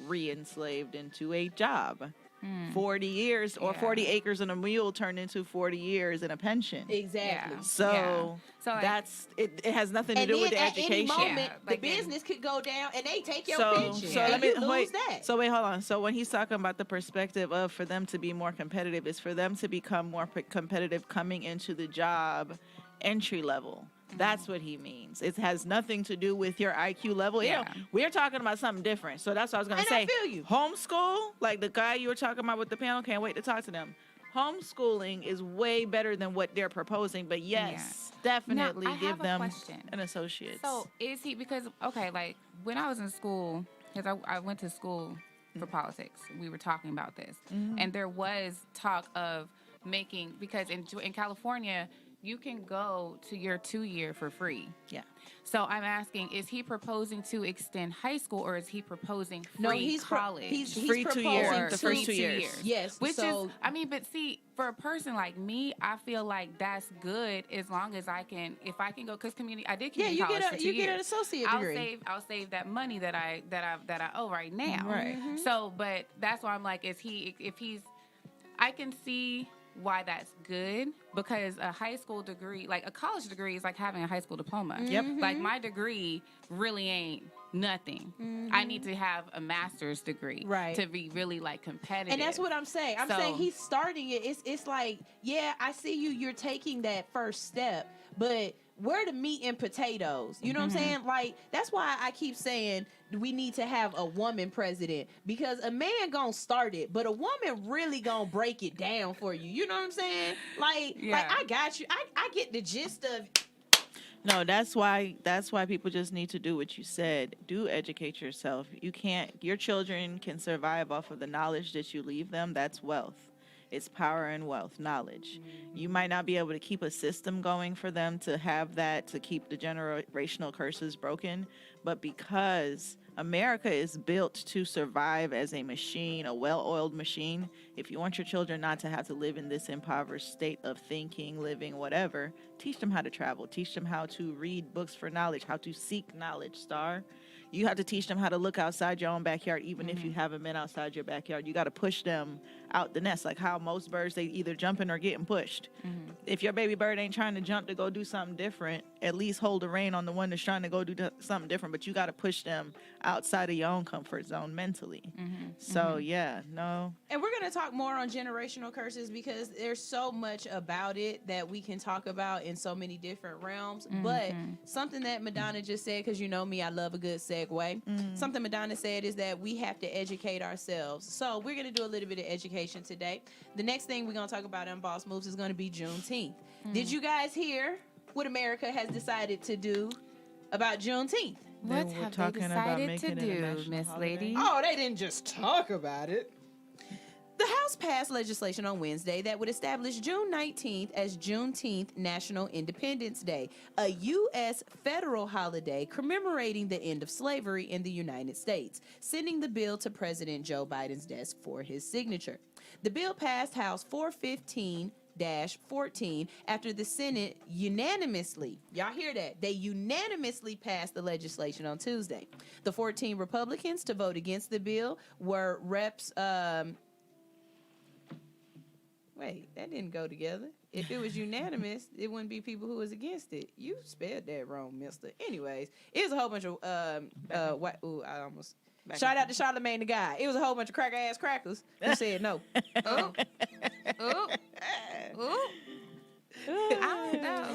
re-enslaved into a job. 40 years or 40 acres and a mule turned into 40 years in a pension. Exactly. So that's it has nothing to do with the education. At any moment, the business could go down and they take your pension. So let me lose that. So wait, hold on. So when he's talking about the perspective of for them to be more competitive, is for them to become more competitive coming into the job entry level. That's what he means. It has nothing to do with your IQ level. You know, we're talking about something different. So that's what I was going to say. I feel you. Homeschool, like the guy you were talking about with the panel, can't wait to talk to them. Homeschooling is way better than what they're proposing. But yes, definitely give them an associate. So is he, because, okay, like when I was in school, because I went to school for politics, we were talking about this. And there was talk of making, because in California, you can go to your 2-year for free. Yeah. So I'm asking, is he proposing to extend high school, or is he proposing free college? He's free 2 years. The first 2 years. Yes. Which is, I mean, but see, for a person like me, I feel like that's good as long as I can, if I can go, because I did community college for 2 years. You get an associate degree. I'll save that money that I owe right now. Right. So, but that's why I'm like, if he's, I can see why that's good, because a high school degree, like a college degree, is like having a high school diploma. Yep. Like my degree really ain't nothing. I need to have a master's degree to be really like competitive. And that's what I'm saying. I'm saying he's starting it. It's like, yeah, I see you're taking that first step, but where the meat and potatoes? You know what I'm saying? Like, that's why I keep saying we need to have a woman president, because a man gonna start it, but a woman really gonna break it down for you. You know what I'm saying? Like I got you. I get the gist of. No, that's why people just need to do what you said. Do educate yourself. Your children can survive off of the knowledge that you leave them. That's wealth. It's power and wealth, knowledge. You might not be able to keep a system going for them to have that, to keep the generational curses broken, but because America is built to survive as a machine, a well-oiled machine, if you want your children not to have to live in this impoverished state of thinking, living, whatever, teach them how to travel, teach them how to read books for knowledge, how to seek knowledge, Star. You have to teach them how to look outside your own backyard, even if you haven't been outside your backyard. You got to push them out the nest. Like how most birds, they either jumping or getting pushed. If your baby bird ain't trying to jump to go do something different, at least hold the rein on the one that's trying to go do something different. But you got to push them outside of your own comfort zone mentally. So yeah, no. And we're going to talk more on generational curses because there's so much about it that we can talk about in so many different realms. But something that Madonna just said, because you know me, I love a good segue. Something Madonna said is that we have to educate ourselves. So we're going to do a little bit of education today. The next thing we're going to talk about on Boss Moves is going to be Juneteenth. Did you guys hear what America has decided to do about Juneteenth? What have they decided to do, Miss Lady? Oh, they didn't just talk about it. The House passed legislation on Wednesday that would establish June 19th as Juneteenth National Independence Day, a U.S. federal holiday commemorating the end of slavery in the United States, sending the bill to President Joe Biden's desk for his signature. The bill passed House 415-14 after the Senate unanimously, y'all hear that, they unanimously passed the legislation on Tuesday. The 14 Republicans to vote against the bill were Reps, wait, that didn't go together. If it was unanimous, it wouldn't be people who was against it. You spelled that wrong, mister. Anyways, it was a whole bunch of, shout out to Charlamagne the Guy. It was a whole bunch of cracker-ass crackers who said no. Ooh. Ooh. Ooh. I don't know.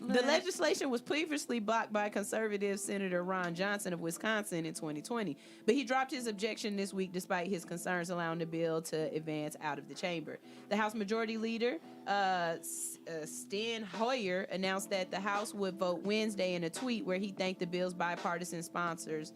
The legislation was previously blocked by conservative Senator Ron Johnson of Wisconsin in 2020, but he dropped his objection this week despite his concerns allowing the bill to advance out of the chamber. The House Majority Leader, Steny Hoyer, announced that the House would vote Wednesday in a tweet where he thanked the bill's bipartisan sponsors.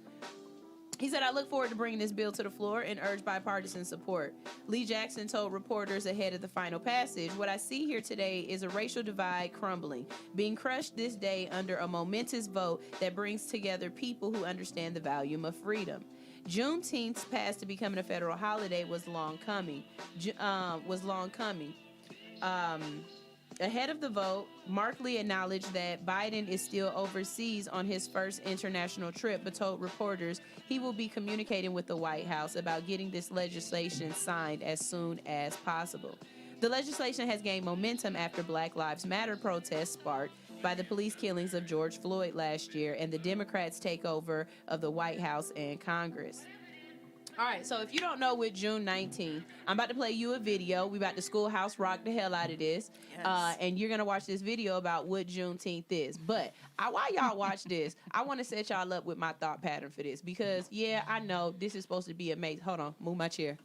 He said, I look forward to bringing this bill to the floor and urge bipartisan support. Lee Jackson told reporters ahead of the final passage, what I see here today is a racial divide crumbling, being crushed this day under a momentous vote that brings together people who understand the value of freedom. Juneteenth's path to becoming a federal holiday was long coming. Ahead of the vote, Mark Lee acknowledged that Biden is still overseas on his first international trip, but told reporters he will be communicating with the White House about getting this legislation signed as soon as possible. The legislation has gained momentum after Black Lives Matter protests sparked by the police killings of George Floyd last year and the Democrats' takeover of the White House and Congress. All right, so if you don't know what June 19th, I'm about to play you a video. We about to schoolhouse rock the hell out of this. Yes. And you're going to watch this video about what Juneteenth is. But while y'all watch this, I want to set y'all up with my thought pattern for this. Because, yeah, I know this is supposed to be amazing. Hold on. Move my chair.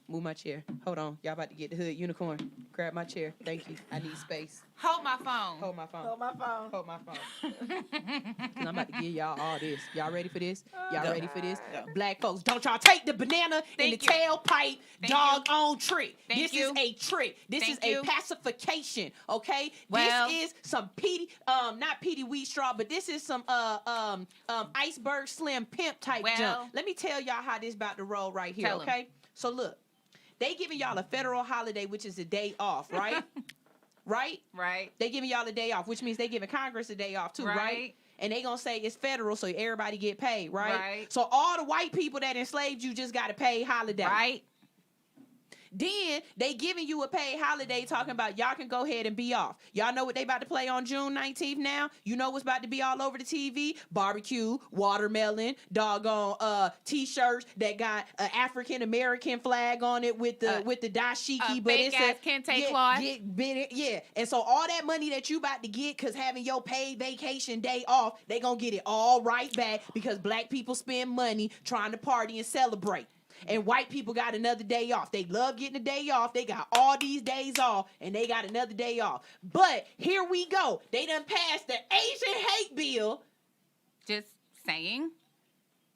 Hold on. Y'all about to get the hood unicorn. Grab my chair. Thank you. I need space. Hold my phone. Because I'm about to give y'all all this. Y'all ready for this? Ready for this? Black folks, don't y'all take the banana in the tailpipe doggone trick. This is a trick. This is a pacification, okay? Well, this is some not Petey Wheat Straw, but this is some Iceberg Slim Pimp type jump. Let me tell y'all how this about to roll right here, okay? So look, they giving y'all a federal holiday, which is a day off, right? Right. They giving y'all a day off, which means they giving Congress a day off too, right? And they gonna say it's federal, so everybody get paid, right? So all the white people that enslaved you just got a paid holiday, right? Then they giving you a paid holiday talking about y'all can go ahead and be off. Y'all know what they about to play on June 19th now? You know what's about to be all over the TV? Barbecue, watermelon, doggone t-shirts that got an African American flag on it with the dashiki, but it's a kente cloth. Yeah. And so all that money that you about to get cause having your paid vacation day off, they gonna get it all right back because black people spend money trying to party and celebrate. And white people got another day off. They love getting a day off. They got all these days off, and they got another day off. But here we go. They done passed the Asian hate bill. Just saying.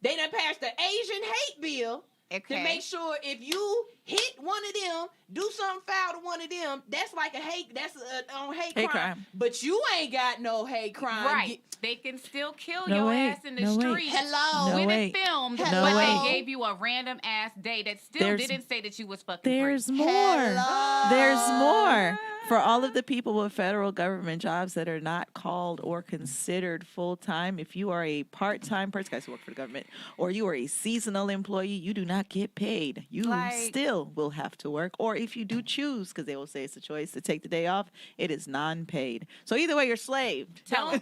They done passed the Asian hate bill to make sure if you hit one of them, do something foul to one of them, that's like a hate. That's on hate crime. But you ain't got no hate crime. Right. They can still kill your ass in the street. Hello. With it filmed. But they gave you a random ass day that still didn't say that you was fucking There's free. more. There's more. For all of the people with federal government jobs that are not called or considered full-time, if you are a part-time person, guys who work for the government, or you are a seasonal employee, you do not get paid. You still will have to work. Or if you do choose, because they will say it's a choice to take the day off, it is non-paid. So either way, you're slaved. Tell him.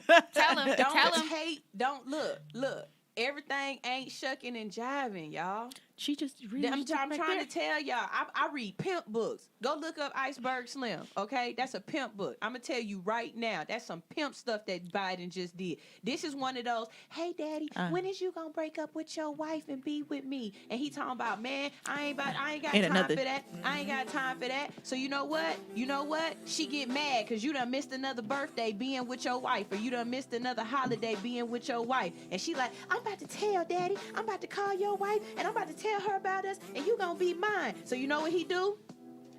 Don't look. Everything ain't shucking and jiving, y'all. She just really I'm trying to tell y'all. I read pimp books. Go look up Iceberg Slim, okay? That's a pimp book. I'm going to tell you right now. That's some pimp stuff that Biden just did. This is one of those, hey, daddy, when is you going to break up with your wife and be with me? And he talking about, man, I ain't got time for that. I ain't got time for that. So you know what? She get mad because you done missed another birthday being with your wife, or you done missed another holiday being with your wife. And she like, I'm about to tell daddy. I'm about to call your wife, and I'm about to tell her about us, and you gonna be mine. So you know what he do?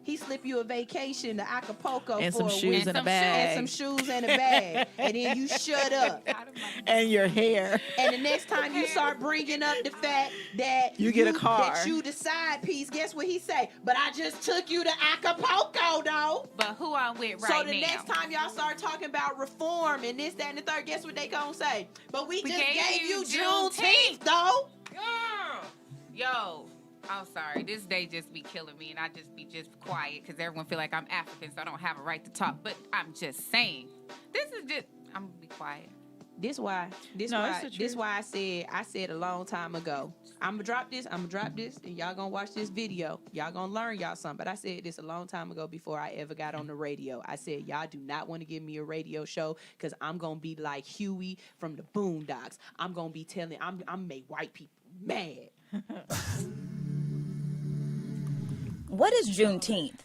He slip you a vacation to Acapulco and for some shoes and a bag. And some shoes and a bag. And then you shut up. And your hair. And the next time you start bringing up the fact that you get a car, that you the side piece, guess what he say? But I just took you to Acapulco, though. But who I'm with right now. So the next time y'all start talking about reform and this, that, and the third, guess what they gonna say? But we just gave you Juneteenth, though. Girl. Yo. I'm sorry. This day just be killing me, and I just be quiet because everyone feel like I'm African, so I don't have a right to talk. But I'm just saying, I'm gonna be quiet. This why I said a long time ago. I'm gonna drop this, and y'all gonna watch this video. Y'all gonna learn y'all something. But I said this a long time ago before I ever got on the radio. I said, y'all do not want to give me a radio show because I'm gonna be like Huey from the Boondocks. I'm gonna be telling, I'm make white people mad. What is Juneteenth?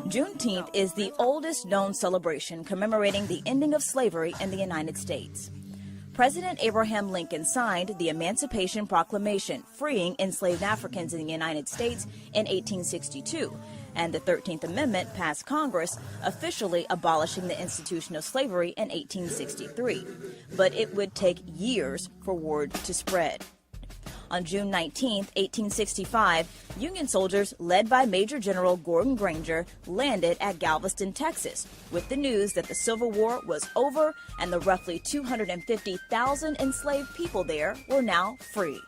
Juneteenth is the oldest known celebration commemorating the ending of slavery in the United States. President Abraham Lincoln signed the Emancipation Proclamation, freeing enslaved Africans in the United States in 1862, and the 13th Amendment passed Congress, officially abolishing the institution of slavery in 1863. But it would take years for word to spread. On June 19, 1865, Union soldiers led by Major General Gordon Granger landed at Galveston, Texas, with the news that the Civil War was over and the roughly 250,000 enslaved people there were now free.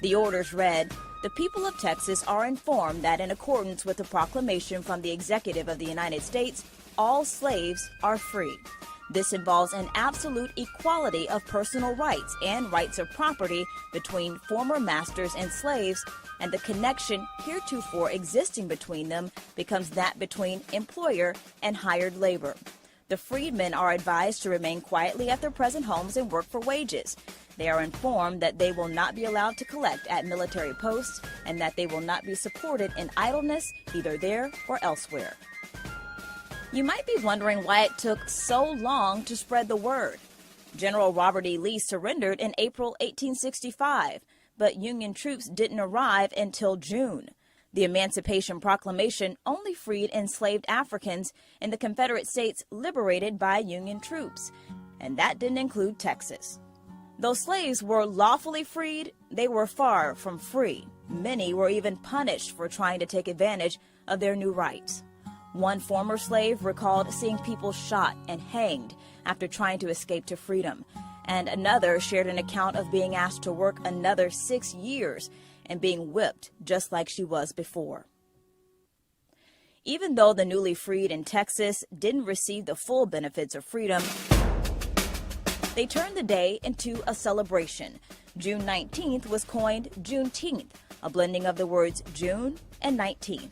The orders read, "The people of Texas are informed that in accordance with the proclamation from the Executive of the United States, all slaves are free. This involves an absolute equality of personal rights and rights of property between former masters and slaves, and the connection heretofore existing between them becomes that between employer and hired labor. The freedmen are advised to remain quietly at their present homes and work for wages. They are informed that they will not be allowed to collect at military posts and that they will not be supported in idleness either there or elsewhere." You might be wondering why it took so long to spread the word. General Robert E. Lee surrendered in April 1865, but Union troops didn't arrive until June. The Emancipation Proclamation only freed enslaved Africans in the Confederate States liberated by Union troops, and that didn't include Texas. Though slaves were lawfully freed, they were far from free. Many were even punished for trying to take advantage of their new rights. One former slave recalled seeing people shot and hanged after trying to escape to freedom, and another shared an account of being asked to work another 6 years and being whipped just like she was before. Even though the newly freed in Texas didn't receive the full benefits of freedom, they turned the day into a celebration. June 19th was coined Juneteenth, a blending of the words June and 19.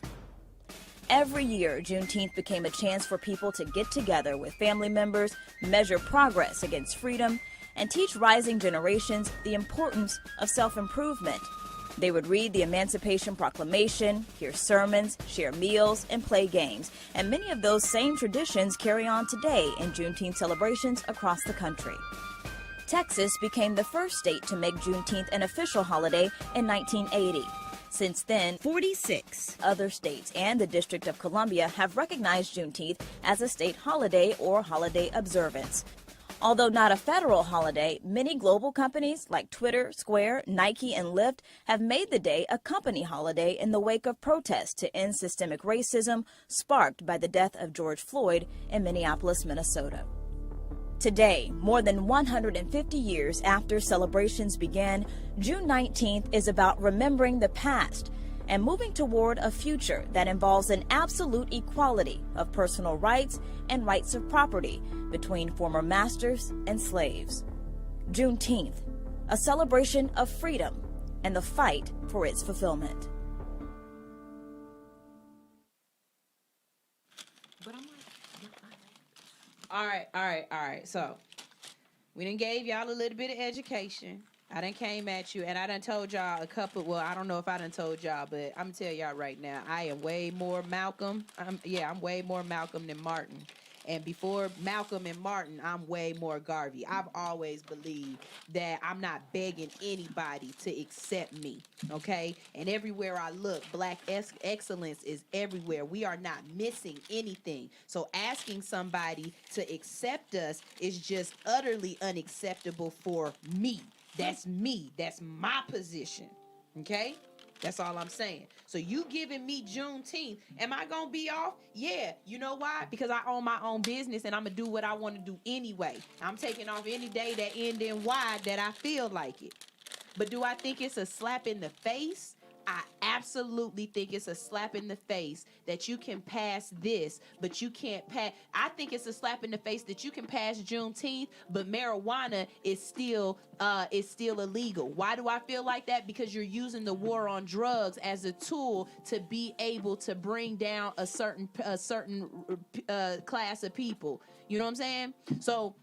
Every year, Juneteenth became a chance for people to get together with family members, measure progress against freedom, and teach rising generations the importance of self-improvement. They would read the Emancipation Proclamation, hear sermons, share meals, and play games. And many of those same traditions carry on today in Juneteenth celebrations across the country. Texas became the first state to make Juneteenth an official holiday in 1980. Since then, 46 other states and the District of Columbia have recognized Juneteenth as a state holiday or holiday observance. Although not a federal holiday, many global companies like Twitter, Square, Nike, and Lyft have made the day a company holiday in the wake of protests to end systemic racism sparked by the death of George Floyd in Minneapolis, Minnesota. Today, more than 150 years after celebrations began, June 19th is about remembering the past and moving toward a future that involves an absolute equality of personal rights and rights of property between former masters and slaves. Juneteenth, a celebration of freedom and the fight for its fulfillment. All right. So, we done gave y'all a little bit of education. I done came at you, and I done told y'all a couple, well, I don't know if I done told y'all, but I'm going to tell y'all right now, I am way more Malcolm. I'm way more Malcolm than Martin. And before Malcolm and Martin, I'm way more Garvey. I've always believed that I'm not begging anybody to accept me, okay? And everywhere I look, black excellence is everywhere. We are not missing anything. So asking somebody to accept us is just utterly unacceptable for me. That's me. That's my position, okay? That's all I'm saying. So you giving me Juneteenth, am I going to be off? Yeah. You know why? Because I own my own business and I'm going to do what I want to do anyway. I'm taking off any day that end in Y that I feel like it. But do I think it's a slap in the face? I absolutely think it's a slap in the face that you can pass this, but you can't pass. I think it's a slap in the face that you can pass Juneteenth, but marijuana is still illegal. Why do I feel like that? Because you're using the war on drugs as a tool to be able to bring down a certain class of people. You know what I'm saying? So,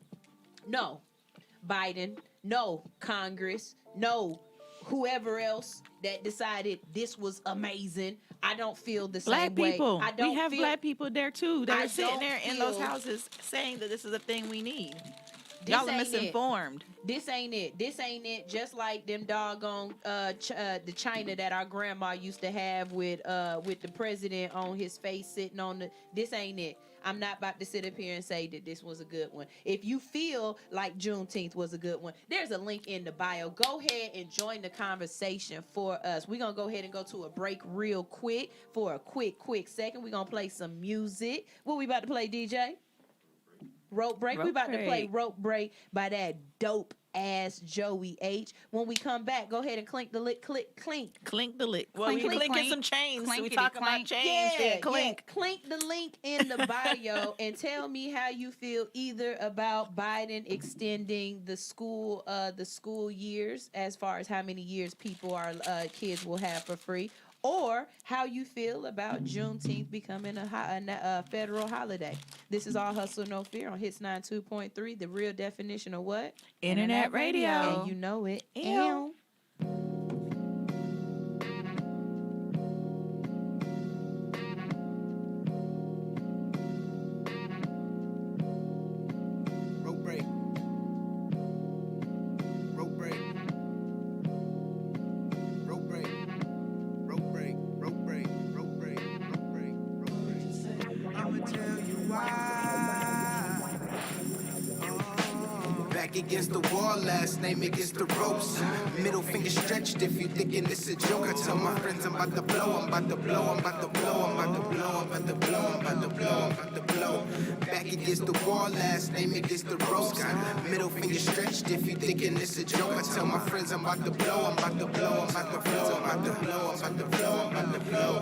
no, Biden, no, Congress, no, whoever else that decided this was amazing. I don't feel the same way. We have black people there too that are sitting there in those houses saying that this is a thing we need. Y'all are misinformed. This ain't it. Just like them doggone the China that our grandma used to have with the president on his face sitting on the. This ain't it. I'm not about to sit up here and say that this was a good one. If you feel like Juneteenth was a good one, there's a link in the bio. Go ahead and join the conversation for us. We're going to go ahead and go to a break real quick for a quick second. We're going to play some music. What we about to play, DJ? Rope Break. We about to play Rope Break by that dope ass Joey H. When we come back, go ahead and clink the lick. Clink the lick. Well, we clinking some chains. We talking about chains. Yeah, clink. Yeah. Clink the link in the bio and tell me how you feel either about Biden extending the school years as far as how many years kids will have for free, or how you feel about Juneteenth becoming a federal holiday. This is All Hustle, No Fear on Hits 92.3, the real definition of what? Internet radio. And you know it. Ew. Against the wall, last name against the ropes. Middle finger stretched if you thinking it's a joke. I tell my friends I'm about to blow, I'm about to blow, I'm about to blow, I'm about to blow, I'm about to blow, I'm about to blow, I'm about to blow. Back against the wall, last name against the ropes. Middle finger stretched if you thinking it's a joke. I tell my friends I'm about to blow, I'm about to blow, I'm about to blow, I'm about to blow, I'm about to blow, I'm about to blow.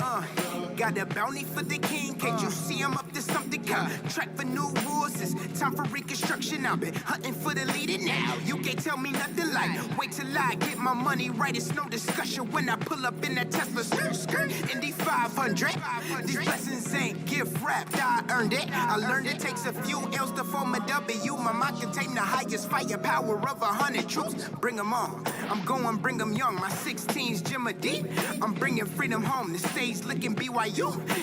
Got a bounty for the king, can't you see I'm up to something? Track for new rules, it's time for reconstruction. I've been hunting for the leader now. You can't tell me nothing like, wait till I get my money right. It's no discussion when I pull up in that Tesla skirt. Indy 500. These blessings ain't gift wrapped, I earned it. I learned it takes a few L's to form a W. My mind contain the highest firepower of 100 troops. Bring them on, I'm going bring them young. My 16's Jimmy D. I'm bringing freedom home. The stage looking BYU.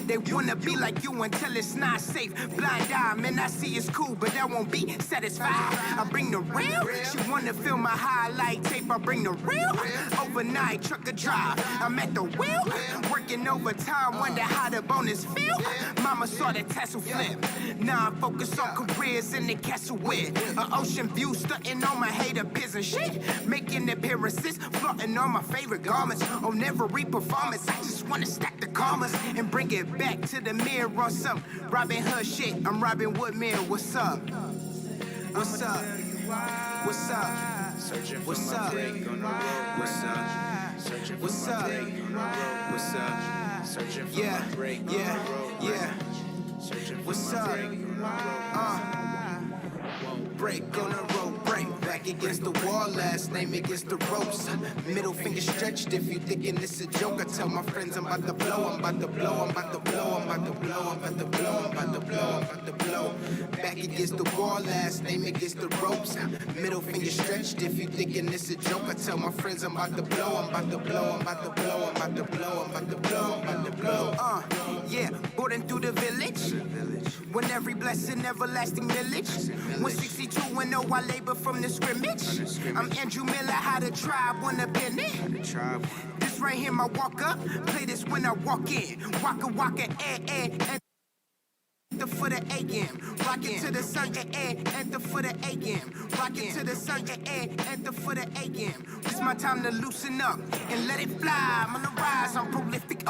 They wanna be like you until it's not safe. Blind eye, man, I see it's cool, but I won't be satisfied. I bring the real. She wanna feel my highlight tape. I bring the real. Overnight trucker drive. I'm at the wheel, working overtime. Wonder how the bonus feel. Mama saw the tassel flip. Now I focus on career. years in the castle with an ocean view, stunting on my hater piss and shit. Making appearances, flaunting on my favorite garments. On every performance, I just wanna stack the commas and bring it back to the mirror on some Robin Hood shit. I'm Robin Woodmill. What's up? What's up? What's up? Searching for What's my up? break on the road. What's up? Searching for What's my up? break on the road. What's up? Searching for my break on the road. Yeah. Searching for What's my up? break on the road. Break on the road, break back against the wall. Last name against the ropes. Middle finger stretched if you thinking it's a joke. I tell my friends I'm about to blow, I'm about to blow, I'm about to blow, I'm about to blow, I'm about to blow, I'm about to blow, I'm about to blow. Back against the wall, last name against the ropes. Middle finger stretched if you thinking it's a joke. I tell my friends I'm about to blow, I'm about to blow, I'm about to blow, I'm about to blow, I'm about to blow, I'm about to blow. Yeah, boarding through the village. When every blessing, everlasting village. 162 and no, I labor from the scrimmage. I'm Andrew Miller, how the tribe wanna been it. This right here, my walk up. Play this when I walk in. Waka waka, and for the AM, rockin' to the sun, and for the AM, rockin' to the sun, and for the AM. It's my time to loosen up and let it fly. I'm on the rise, I'm prolific,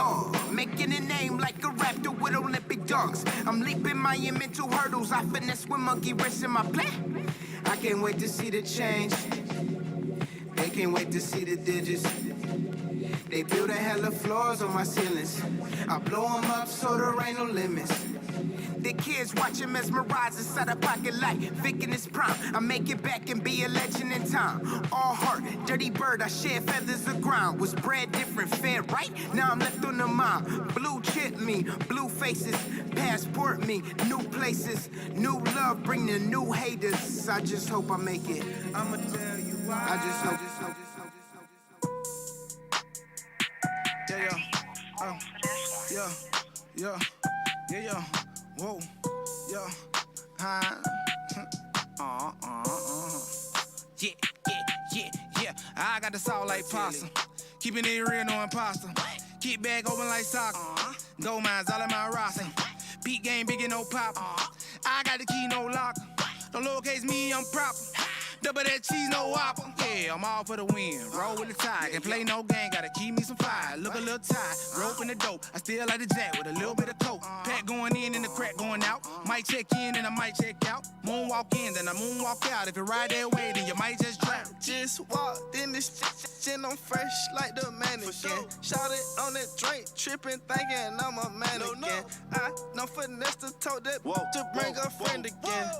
making a name like a raptor with Olympic dunks. I'm leaping my mental hurdles, I finesse with monkey wrench in my play. I can't wait to see the change. They can't wait to see the digits. They build a hella floors on my ceilings. I blow them up so there ain't no limits. The kids watching mesmerize inside a pocket light. Vic in his prime, I make it back and be a legend in time. All heart, dirty bird, I share feathers of ground. Was bred different, fair, right? Now I'm left on the mind. Blue chip me, blue faces, passport me, new places, new love, bring the new haters. I just hope I make it. I'ma tell you why. I just hope. Yeah. Whoa, yeah, Yeah. I got the salt like pasta. Keeping it real, no imposter. Keep bag open like soccer. Gold mines all in my roster. Beat game, big and no pop. I got the key, no locker. Don't lowercase me, I'm proper. Double that cheese, no whopper. Yeah, I'm all for the win. Roll with the tide. Can't play no game, gotta keep me some fire. Look a little tight, rope in the dope. I still like the jack with a little bit of coke. Pack going in and the crack going out. Might check in and I might check out. Moonwalk in, then I moonwalk out. If you ride that way, then you might just drown. Just walked in this shit, I'm fresh like the mannequin. Shot it on that drink, tripping, thinking I'm a mannequin. I know finesse to tote that to bring a friend again.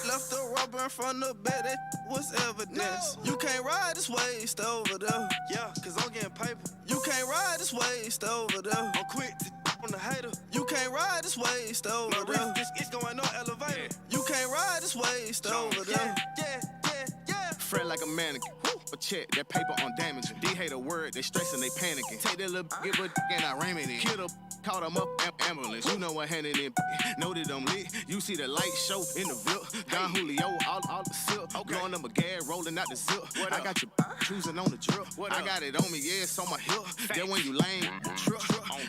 Left the rubber in front of the bed, that was evidence. You can't ride this way, stay over there. Yeah, cause I'm getting paper. You can't ride this way, stay over there. I'm quick to on the hater. You can't ride this way, stay over there. It's going on elevator. You can't ride this way, stay over there. Yeah. Fret like a mannequin. But check that paper on damaging. They hate a word, they stressing, they panicking. Take that little give a and I ram it in. Kill the caught them up, ambulance. You know what handed in. Know that I'm lit. You see the light show in the VIP. Don Julio, all the silk. Blowing up a gas, rolling out the zip. I got you choosing on the drip. I got it on me, yeah, it's on my hip. Then when you lame, trip.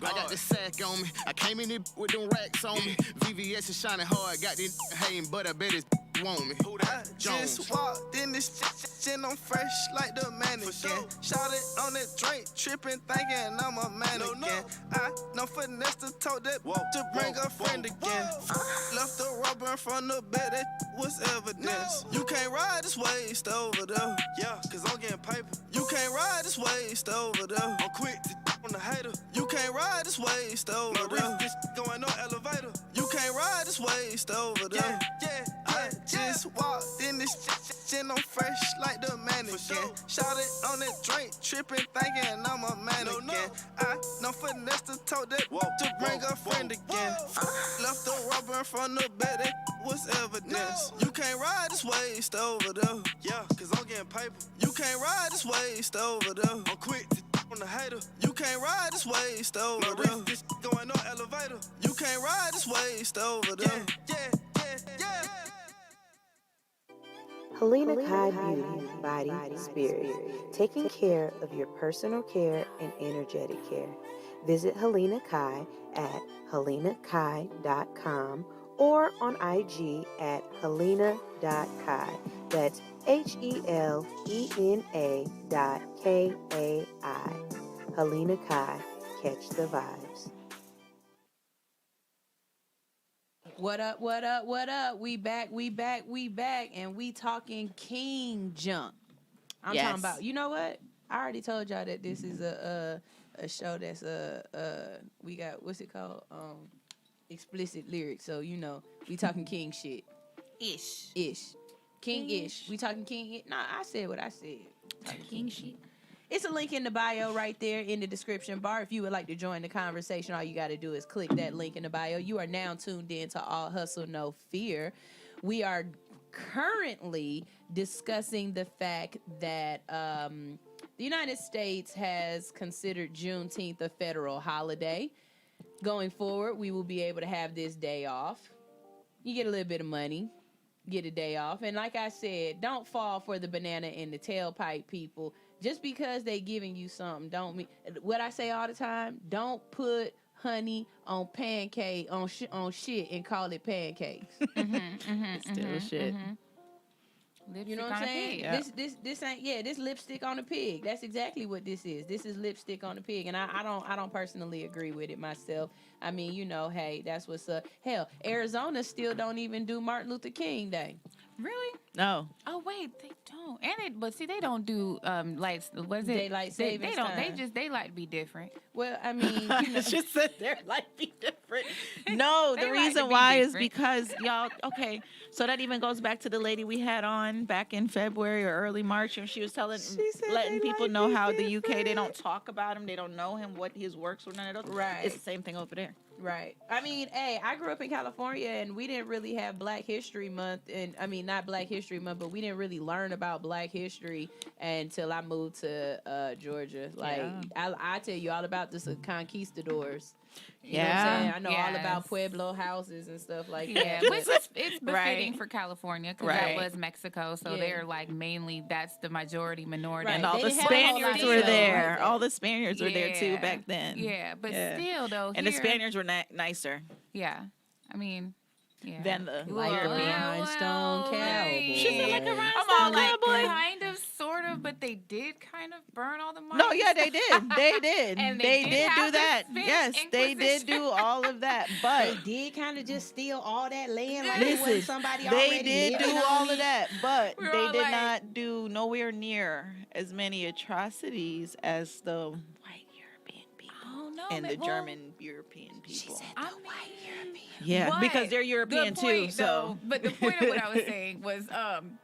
I got the sack on me. I came in it with them racks on me. VVS is shining hard. Got this hating, but I bet it's want me. I just walked in this shit, I'm fresh like the mannequin. Shot it on that drink, tripping, thinking I'm a mannequin. I know finesse to tote that to bring a friend again. Left the rubber in front of the bed, that was evidence. You can't ride this way, stay over there. Yeah, cause I'm getting paper. You can't ride this way, stay over there. I'm quick to on the hater. You can't ride this way, stay over there. This going on elevator. You can't ride this way, stay over there. Yeah. Just walked in this shit, I'm fresh like the mannequin. Shot it on that drink, tripping, thinking I'm a mannequin. I know finesse to tote that to bring a friend again. Left the rubber in front of the bed, that was evidence. You can't ride this way, stay over there. Yeah, cause I'm getting paper. You can't ride this way, stay over there. I'm quick to on the hater. You can't ride this way, stay over there. This going on elevator. You can't ride this way, stay over there. Yeah. HelenaKai Beauty, Body, Spirit, taking care of your personal care and energetic care. Visit HelenaKai at HelenaKai.com or on IG at HelenaKai. That's HELENA.KAI. HelenaKai. Catch the vibes. What up, what up, what up? We back, and we talking king junk. I'm talking about, you know what? I already told y'all that this is a show that's we got, what's it called? Explicit lyrics. So, you know, we talking king shit. Ish. King-ish. We talking king. Nah, I said what I said. King shit. It's a link in the bio right there in the description bar. If you would like to join the conversation, all you got to do is click that link in the bio. You are now tuned in to All Hustle, No Fear. We are currently discussing the fact that the United States has considered Juneteenth a federal holiday. Going forward, we will be able to have this day off. You get a little bit of money, get a day off. And like I said, don't fall for the banana in the tailpipe people. Just because they giving you something don't mean what I say all the time. Don't put honey on pancake on shit and call it pancakes. Still shit. You know what I'm saying? Yep. This ain't this lipstick on a pig. That's exactly what this is. This is lipstick on a pig, and I don't personally agree with it myself. I mean, you know, hey, that's what's up. Hell, Arizona still don't even do Martin Luther King Day. Really? No. Oh wait, they don't. But see, they don't do lights. What is it? Daylight savings time. They like to be different. Well, I mean, you know, she said their life be different. No, the reason why is because y'all. Okay, so that even goes back to the lady we had on back in February or early March, and she was letting people know how the UK, they don't talk about him, they don't know him, what his works were, none of those. Right. It's the same thing over there. Right. I mean, hey, I grew up in California, and we didn't really have Black History Month, and I mean, not Black History Month, but we didn't really learn about Black history until I moved to Georgia. Like, I tell you all about the conquistadors. You know what I'm saying? I know all about Pueblo houses and stuff like that. But it's befitting for California because that was Mexico, so they're like mainly that's the majority minority. And all the Spaniards were there. All the Spaniards were there too back then. Yeah, but still though, and the Spaniards were nicer. Yeah, I mean. Yeah. Than the European rhinestone cowboy. She said like a rhinestone cowboy. Kind of, sort of, but they did kind of burn all the money. No, yeah, they did. They did. And they did do that. Yes, they did do all of that. But they did kind of just steal all that land like listen, it was somebody they already did do all of that, but We're they did like, not do nowhere near as many atrocities as the white European people and the German European people. She said the white European. Yeah, but because they're European too. So, but the point of what I was saying was,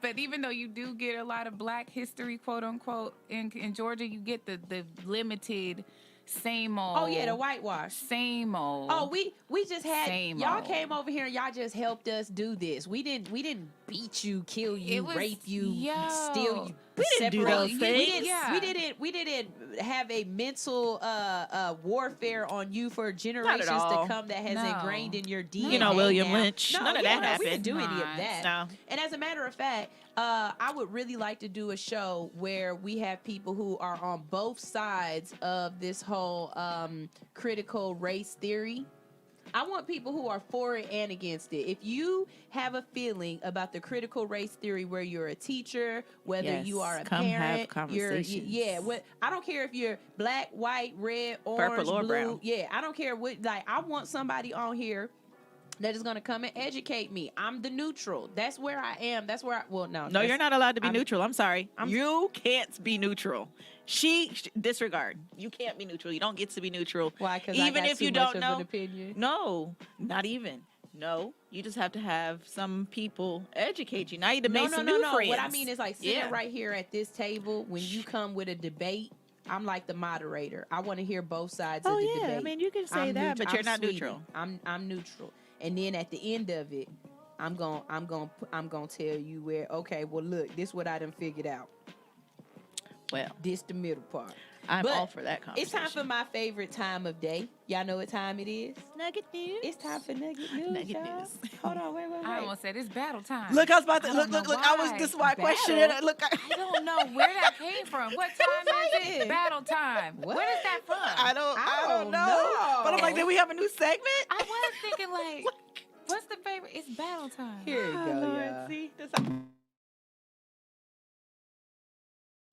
but even though you do get a lot of Black history, quote unquote, in Georgia, you get the limited same old. Oh yeah, the whitewash. Same old. Oh, we just had y'all old. came over here and y'all just helped us do this. We didn't beat you, kill you, rape you, steal you. We didn't do those things. We didn't have a mental warfare on you for generations to come that has ingrained in your DNA. You know, William Lynch. No, None of that happened. We didn't do any of that. No. And as a matter of fact, I would really like to do a show where we have people who are on both sides of this whole critical race theory. I want people who are for it and against it. If you have a feeling about the critical race theory where you're a teacher, whether you are a parent, I don't care if you're black, white, red, orange, purple or blue. brown. Yeah, I don't care what. Like, I want somebody on here that is going to come and educate me. I'm the neutral. That's where I am. That's where No, you're not allowed to be neutral. I'm sorry. You can't be neutral. Disregard. You can't be neutral. You don't get to be neutral. Why? Because even if you don't know. An opinion? No, not even. No, you just have to have some people educate you. Now you need to make some new friends. What I mean is like sitting right here at this table when you come with a debate. I'm like the moderator. I want to hear both sides of the debate. I mean, you can say that, but you're not neutral. I'm neutral. And then at the end of it, I'm going to tell you where, okay, well look, this is what I done figured out. Well, this the middle part. I'm all for that conversation. It's time for my favorite time of day. Y'all know what time it is? Nugget news. It's time for Nugget news, y'all. Hold on, wait. I almost said it's battle time. Look, I was about to look. This is why I questioned it. Look, I don't know where that came from. What time is it? Battle time. Where is that from? I don't know. But I'm like, did we have a new segment? I was thinking like, what's the favorite. It's battle time. Here you go, Lord, y'all. see?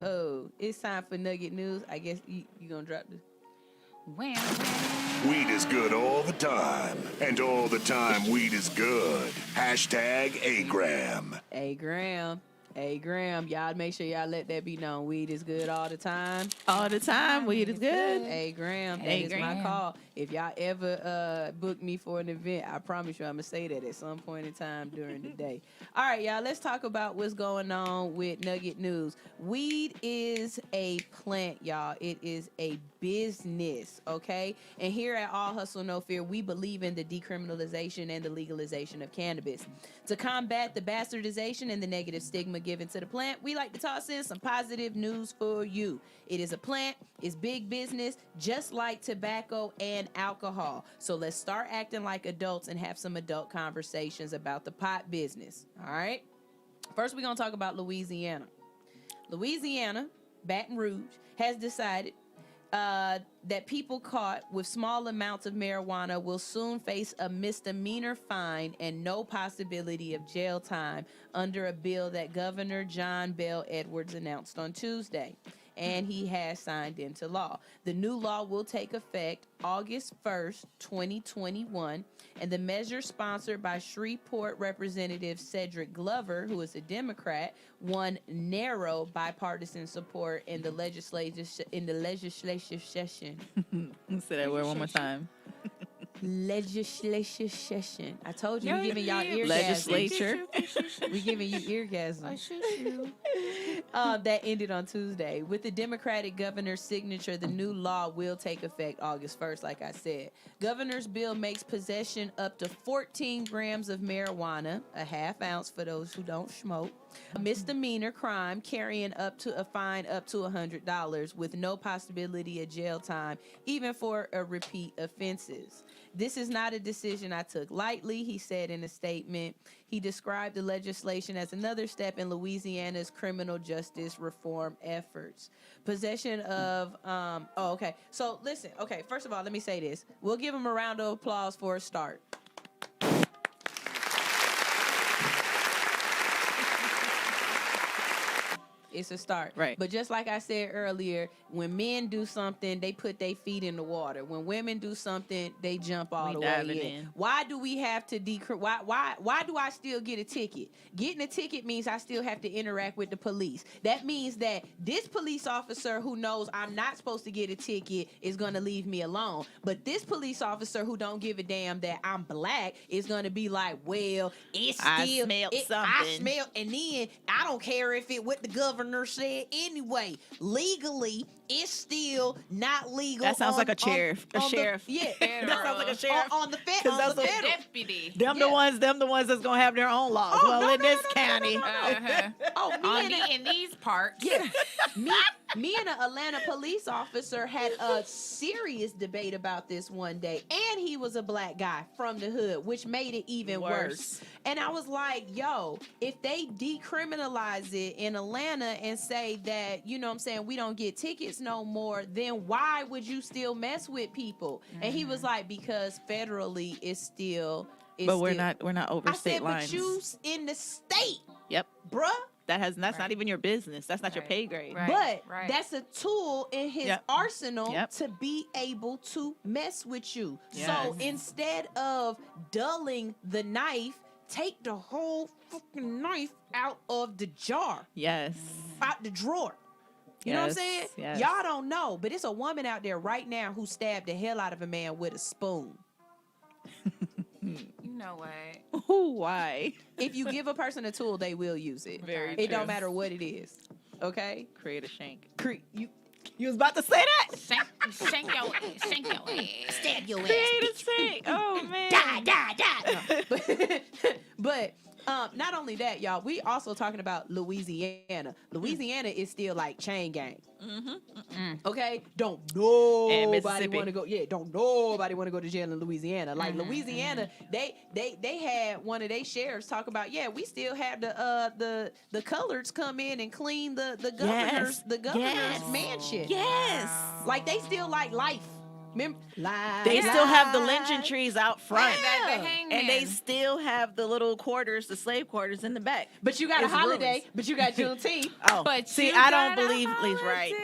Oh, it's time for Nugget News. I guess you gonna drop this. Wham. Weed is good all the time. And all the time, weed is good. Hashtag Agram. Agram. Y'all make sure y'all let that be known. Weed is good all the time. All the time, weed is good. Agram. That is my call. If y'all ever book me for an event, I promise you I'm going to say that at some point in time during the day. All right, y'all, let's talk about what's going on with Nugget News. Weed is a plant, y'all. It is a business, okay? And here at All Hustle, No Fear, we believe in the decriminalization and the legalization of cannabis. To combat the bastardization and the negative stigma given to the plant, we like to toss in some positive news for you. It is a plant, it's big business, just like tobacco and alcohol. So let's start acting like adults and have some adult conversations about the pot business, all right? First, we're going to talk about Louisiana. Louisiana, Baton Rouge, has decided that people caught with small amounts of marijuana will soon face a misdemeanor fine and no possibility of jail time under a bill that Governor John Bel Edwards announced on Tuesday, and he has signed into law. The new law will take effect August 1st, 2021, and the measure, sponsored by Shreveport Representative Cedric Glover, who is a Democrat, won narrow bipartisan support in the legislative session. Say that word one more time. Legislative session. I told you, we giving y'all eargasm. Legislature. We giving you eargasm. That ended on Tuesday. With the Democratic governor's signature, the new law will take effect August 1st, like I said. Governor's bill makes possession up to 14 grams of marijuana, a half ounce for those who don't smoke, a misdemeanor crime carrying up to a fine up to $100 with no possibility of jail time, even for repeat offenses. This is not a decision I took lightly, he said in a statement. He described the legislation as another step in Louisiana's criminal justice reform efforts. Possession of, So listen, first of all, let me say this. We'll give him a round of applause for a start. It's a start. Right. But just like I said earlier, when men do something, they put their feet in the water. When women do something, they jump all the way in. Why do we have to why do I still get a ticket? Getting a ticket means I still have to interact with the police. That means that this police officer who knows I'm not supposed to get a ticket is going to leave me alone. But this police officer who don't give a damn that I'm black is going to be like, well, it's still I smelled something. I smelled, and then I don't care if it what the governor said anyway. Legally, it's still not legal. That sounds like a sheriff. Yeah, That sounds like a sheriff. On the federal. Deputy. Them the ones that's gonna have their own laws. In this county. In these parts. Yeah. Me and an Atlanta police officer had a serious debate about this one day, and he was a black guy from the hood, which made it even worse. And I was like, yo, if they decriminalize it in Atlanta and say that, you know what I'm saying, we don't get tickets no more, then why would you still mess with people? Mm-hmm. And he was like, because federally it's still we're not over state lines. But you in the state. Yep. Bruh. That's not even your business. That's not your pay grade. But that's a tool in his arsenal to be able to mess with you. Yes. So instead of dulling the knife, take the whole fucking knife out of the jar. Yes. Out the drawer. You know what I'm saying? Yes. Y'all don't know, but it's a woman out there right now who stabbed the hell out of a man with a spoon. You know what? Why? If you give a person a tool, they will use it. It don't matter what it is. Okay? Create a shank. You was about to say that? Shank your ass. Stab your ass. Create a shank. Oh, man. Die. But not only that, y'all, we also talking about Louisiana. Louisiana is still like chain gang. Okay? Don't nobody want to go. Yeah, don't nobody want to go to jail in Louisiana. Like Louisiana, they had one of their sheriffs talk about, we still have the coloreds come in and clean the governor's mansion. Yes. Like they still like life. They still have the lynching trees out front. The And they hangman. still have the little quarters, the slave quarters in the back. But you got It's a holiday. ruins. But you got Juneteenth. Oh, But see, you I don't got a believe Lee's right.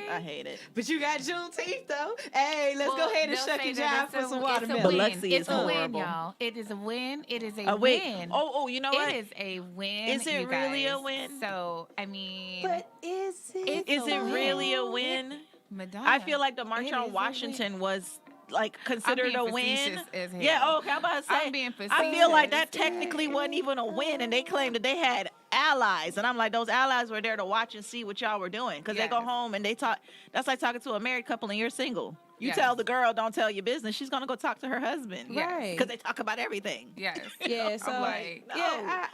I hate it. But you got Juneteenth though. Hey, let's go ahead and they'll shuck say and that jive for some it's a watermelon. win. Biloxi It's is a win, horrible. y'all. It is a win. It is a Wait. win. Oh, you know what? It is a win. Is it you really a guys. win? So, I mean, But is it? Is it really a win? Madonna. I feel like the March It on is a Washington was like considered being a win. facetious as hell. Yeah, okay, I'm about to say. I'm being I feel like that facetious. technically wasn't even a win, and they claimed that they had allies, and I'm like, those allies were there to watch and see what y'all were doing, because they go Yes. home and they talk. That's like talking to a married couple and you're single. You Yes. tell the girl, don't tell your business. She's gonna go talk to her husband, Yes. Right. Because they talk about everything. Yes. Yeah, so I'm like, no. yeah,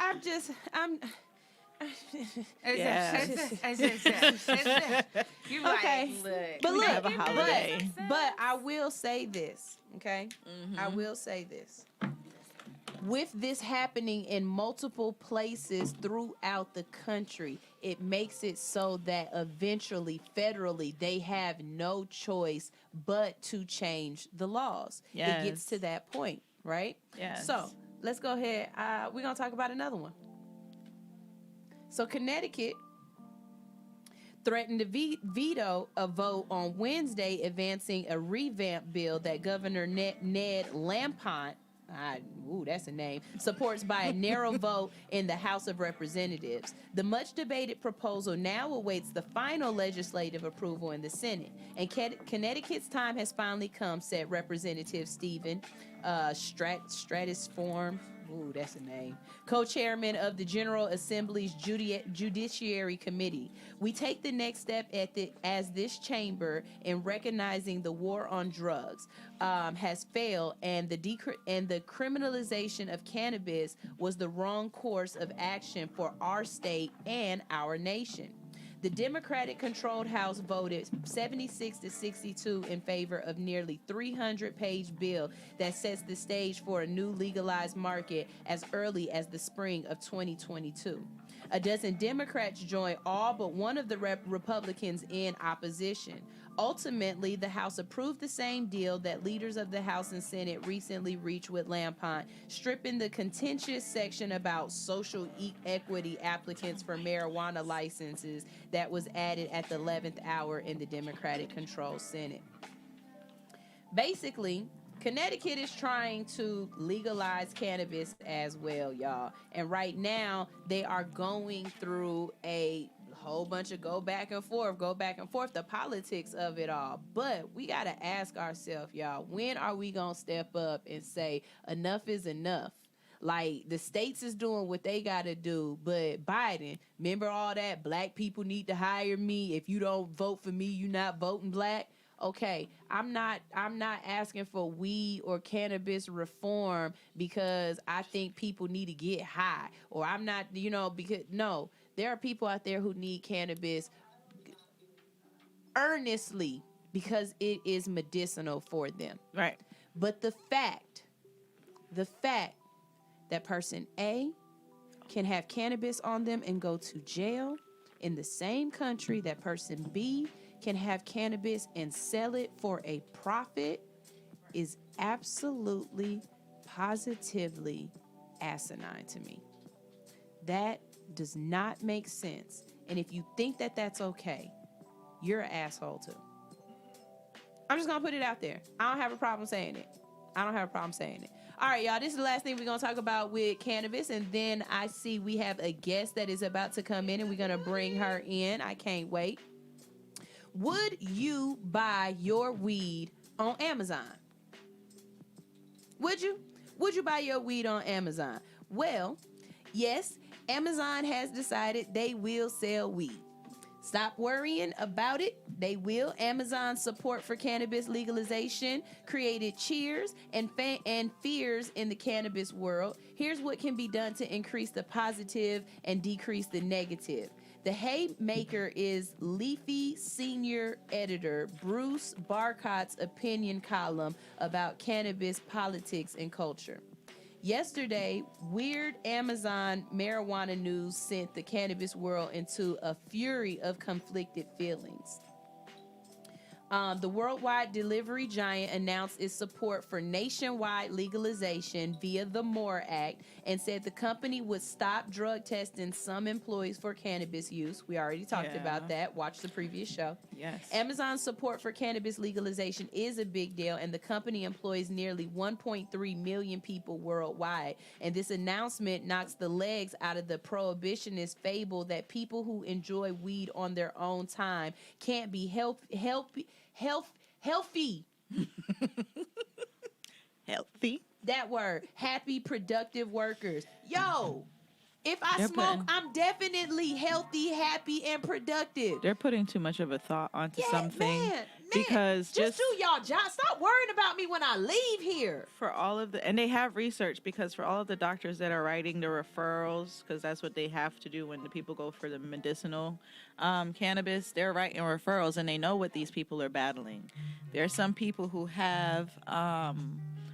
You okay. like, look. But We look, have a holiday. but I will say this, okay? I Mm-hmm. will say this. With this happening in multiple places throughout the country, it makes it so that eventually, federally, they have no choice but to change the laws. It gets Yes. to that point, right? Yes. So let's go ahead. We're going to talk about another one. So Connecticut threatened to veto a vote on Wednesday advancing a revamp bill that Governor Ned Lampont, that's a name, supports by a narrow vote in the House of Representatives. The much debated proposal now awaits the final legislative approval in the Senate. And Connecticut's time has finally come, said Representative Stephen Stratisform. Ooh, that's a name. Co-chairman of the General Assembly's Judiciary Committee. We take the next step as this chamber in recognizing the war on drugs has failed, and the criminalization of cannabis was the wrong course of action for our state and our nation. The Democratic-controlled House voted 76-62 in favor of nearly 300-page bill that sets the stage for a new legalized market as early as the spring of 2022. A dozen Democrats joined all but one of the Republicans in opposition. Ultimately, the House approved the same deal that leaders of the House and Senate recently reached with Lampont, stripping the contentious section about social equity applicants for marijuana licenses that was added at the 11th hour in the Democratic-controlled Senate. Basically, Connecticut is trying to legalize cannabis as well, y'all. And right now, they are going through a whole bunch of go back and forth, the politics of it all. But we got to ask ourselves, y'all, when are we going to step up and say enough is enough? Like, the states is doing what they got to do, but Biden, remember all that black people need to hire me. If you don't vote for me, you're not voting black. Okay, I'm not asking for weed or cannabis reform because I think people need to get high, or I'm not, because no, there are people out there who need cannabis earnestly because it is medicinal for them. Right. But the fact that person A can have cannabis on them and go to jail in the same country that person B can have cannabis and sell it for a profit is absolutely, positively asinine to me. That does not make sense. And if you think that that's okay, you're an asshole too. I'm just going to put it out there. I don't have a problem saying it. All right, y'all, this is the last thing we're going to talk about with cannabis. And then I see we have a guest that is about to come in, and we're going to bring her in. I can't wait. Would you buy your weed on Amazon? Would you? Would you buy your weed on Amazon? Well, yes, Amazon has decided they will sell weed. Stop worrying about it. They will. Amazon's support for cannabis legalization created cheers and fears in the cannabis world. Here's what can be done to increase the positive and decrease the negative. The Haymaker is Leafy senior editor Bruce Barcott's opinion column about cannabis politics and culture. Yesterday, weird Amazon marijuana news sent the cannabis world into a fury of conflicted feelings. The worldwide delivery giant announced its support for nationwide legalization via the MORE Act and said the company would stop drug testing some employees for cannabis use. We already talked about that. Watch the previous show. Yes. Amazon's support for cannabis legalization is a big deal, and the company employs nearly 1.3 million people worldwide. And this announcement knocks the legs out of the prohibitionist fable that people who enjoy weed on their own time can't be healthy. Healthy. That word. Happy, productive workers. Yo, if I smoke, I'm definitely healthy, happy, and productive. They're putting too much of a thought onto something. Man, because just do y'all job. Stop worrying about me when I leave here. For all of the, and they have research, because for all of the doctors that are writing the referrals, because that's what they have to do when the people go for the medicinal cannabis, they're writing referrals, and they know what these people are battling. There are some people who have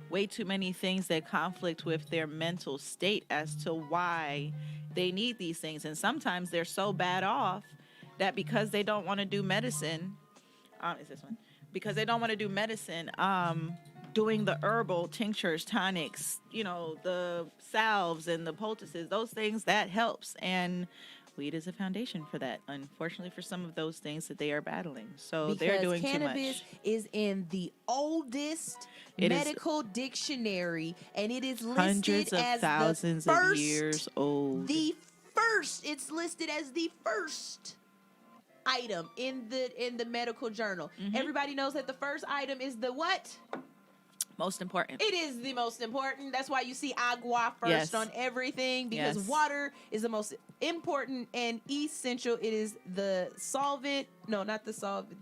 way too many things that conflict with their mental state as to why they need these things. And sometimes they're so bad off that because they don't want to do medicine, because they don't want to do medicine, doing the herbal tinctures, tonics, the salves and the poultices, those things, that helps. And weed is a foundation for that, unfortunately, for some of those things that they are battling. So they're doing too much. Cannabis is in the oldest medical dictionary, and it is listed hundreds of as thousands of years old. It's listed as the first item in the medical journal. Everybody knows that the first item is the what? Most important. It is the most important. That's why you see agua first on everything, because water is the most important and essential. It is the solvent. No, not the solvent.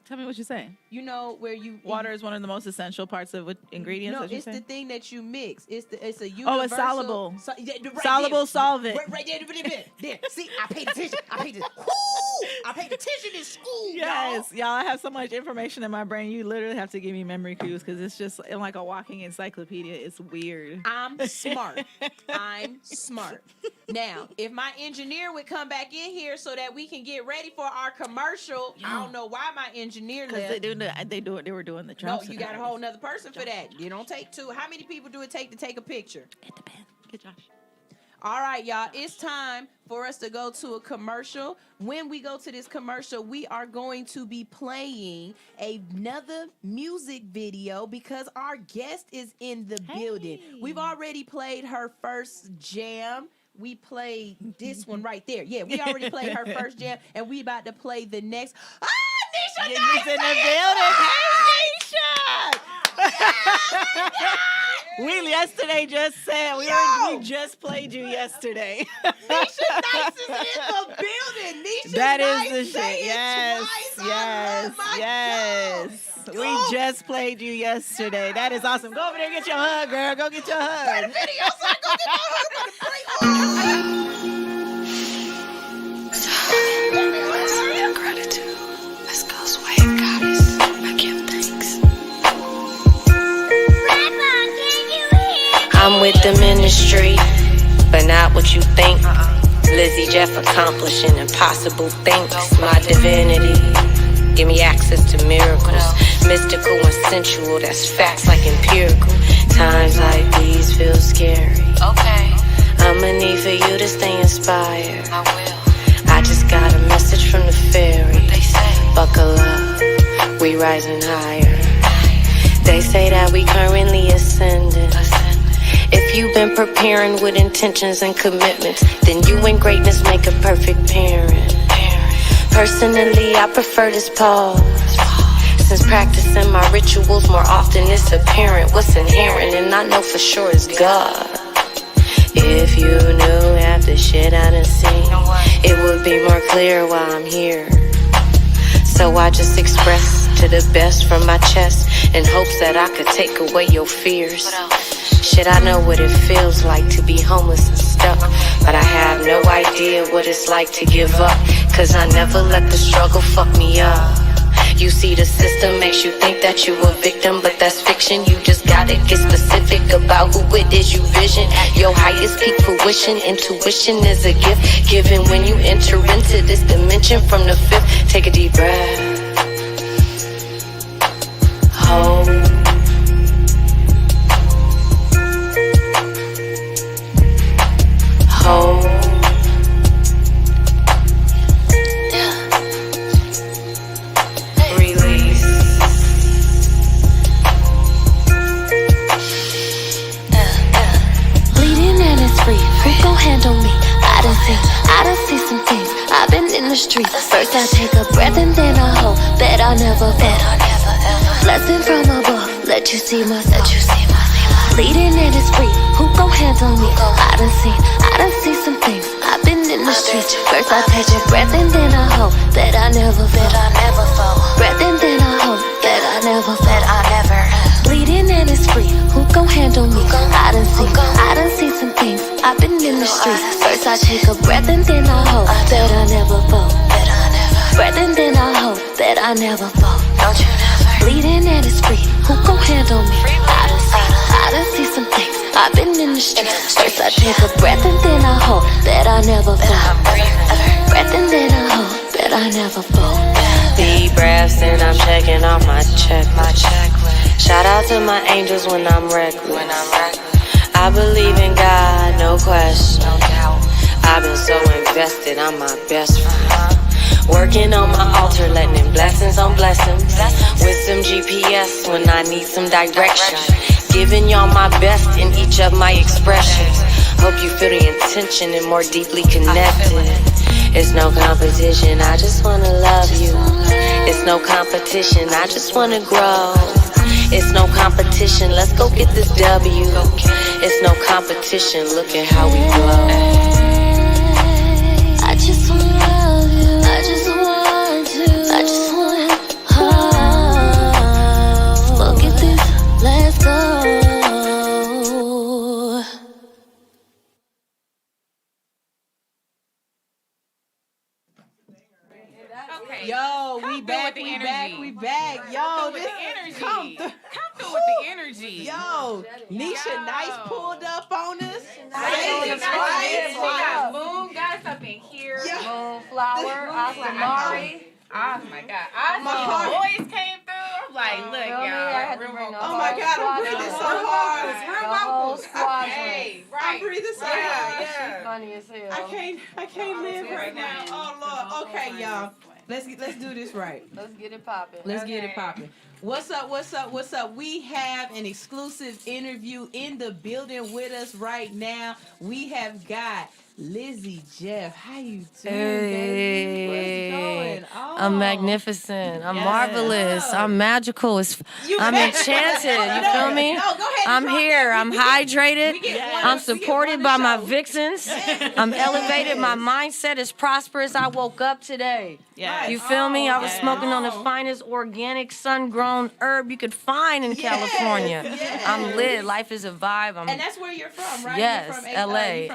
Tell me what you're saying. You know where you water is one of the most essential parts of ingredients. No, it's the thing that you mix. It's a universal. Oh, it's soluble. Soluble solvent. Right there. See, I paid attention. I paid attention in school. Yes, y'all. I have so much information in my brain. You literally have to give me memory cues, because it's just like a walking encyclopedia. It's weird. I'm smart. Now, if my engineer would come back in here so that we can get ready for our commercial, I don't know why my engineer left. They were doing the Trump. No, you got a whole nother person for that. You don't take two. How many people do it take to take a picture? It depends. Good, Josh. All right, y'all. It's time for us to go to a commercial. When we go to this commercial, we are going to be playing another music video because our guest is in the building. We've already played her first jam. We played this one right there. Yeah, we already played her first jam, and we about to play the next. Nisha, Nisha's in the building. Hey, Nisha! We yesterday just said we just played you yesterday. Nisha Nice is in the building. Nisha that Nice, is the shit. Yes. We just played you yesterday. That is awesome. Go over there and get your hug, girl. Go get your hug. Play the video so I go get my hug. Gratitude. Let's go sway, goddess. I give thanks. I'm with the ministry, but not what you think. Lizzie Jeff accomplishing impossible things. My divinity, give me access to miracles. Mystical and sensual, that's facts like empirical. Times like these feel scary. Okay, I'ma need for you to stay inspired. I will. I just got a message from the fairy. They say, buckle up, we rising higher. They say that we currently ascending. If you've been preparing with intentions and commitments, then you and greatness make a perfect parent. Personally, I prefer this pause. Since practicing my rituals more often, it's apparent what's inherent, and I know for sure it's God. If you knew half the shit I done seen, it would be more clear why I'm here. So I just express to the best from my chest in hopes that I could take away your fears. Shit, I know what it feels like to be homeless and stuck, but I have no idea what it's like to give up, cause I never let the struggle fuck me up. You see, the system makes you think that you a victim, but that's fiction. You just gotta get specific about who it is you vision. Your highest peak fruition, intuition is a gift given when you enter into this dimension from the fifth. Take a deep breath. Hold. Hold. Release. Bleeding and it's free. Who gon' handle me? I done seen some things. I've been in the streets. First I take a breath and then I hope that I'll never fall. Blessing from above, let you see my soul. Bleeding and it's free. Who gon' handle me? I done seen some things. I've been in the streets. First I take a breath and then I hope that I never fall. Breath and then I hope that I never fall. Bleeding and it's free. Who gon' handle me? I done seen some things. I've been in the streets. First I take a breath and then I hope that I never fall. Breath and then I hope that I never fall. Don't you never. Bleeding and it's free. Who gon' handle me? I done seen some things. I've been in the streets. First I take a breath and then I hope that I never fall. Breath and then I hope that I never fall. Deep breaths and I'm checking off my checklist. Shout out to my angels when I'm reckless. I believe in God, no question. I've been so invested, I'm my best friend. Working on my altar, letting in blessings on blessings. With some GPS when I need some direction. Giving y'all my best in each of my expressions. Hope you feel the intention and more deeply connected. It's no competition, I just wanna love you. It's no competition, I just wanna grow. It's no competition, let's go get this W. It's no competition, look at how we glow. I just wanna love you. I just want to. I just want to. Look at this, let's go. Okay. Yo, we back. Yo, with this the energy. come through with the energy. Yo, Nisha Nice pulled up on us. We got Moon got us up in here. Moonflower, Asamari. Oh my God. The boys came through. I'm like, look, y'all. Oh my God, I'm breathing so hard. Real vocals. Hey, right. I'm breathing so hard. She's funny as hell. I can't live right now. Oh Lord. Okay, y'all. Let's do this right. Let's get it popping. Get it popping. What's up? We have an exclusive interview in the building with us right now. We have got Lizzie Jeff. How you doing, baby? What's going on? I'm magnificent. I'm marvelous. I'm magical. I'm enchanted. You feel me? No, go ahead. I'm here. I'm hydrated. I'm supported by my vixens. I'm elevated. My mindset is prosperous. I woke up today. Yeah. You feel me? I was smoking on the finest organic sun-grown herb you could find in California. I'm lit. Life is a vibe. And that's where you're from, right? Yes, you're from LA.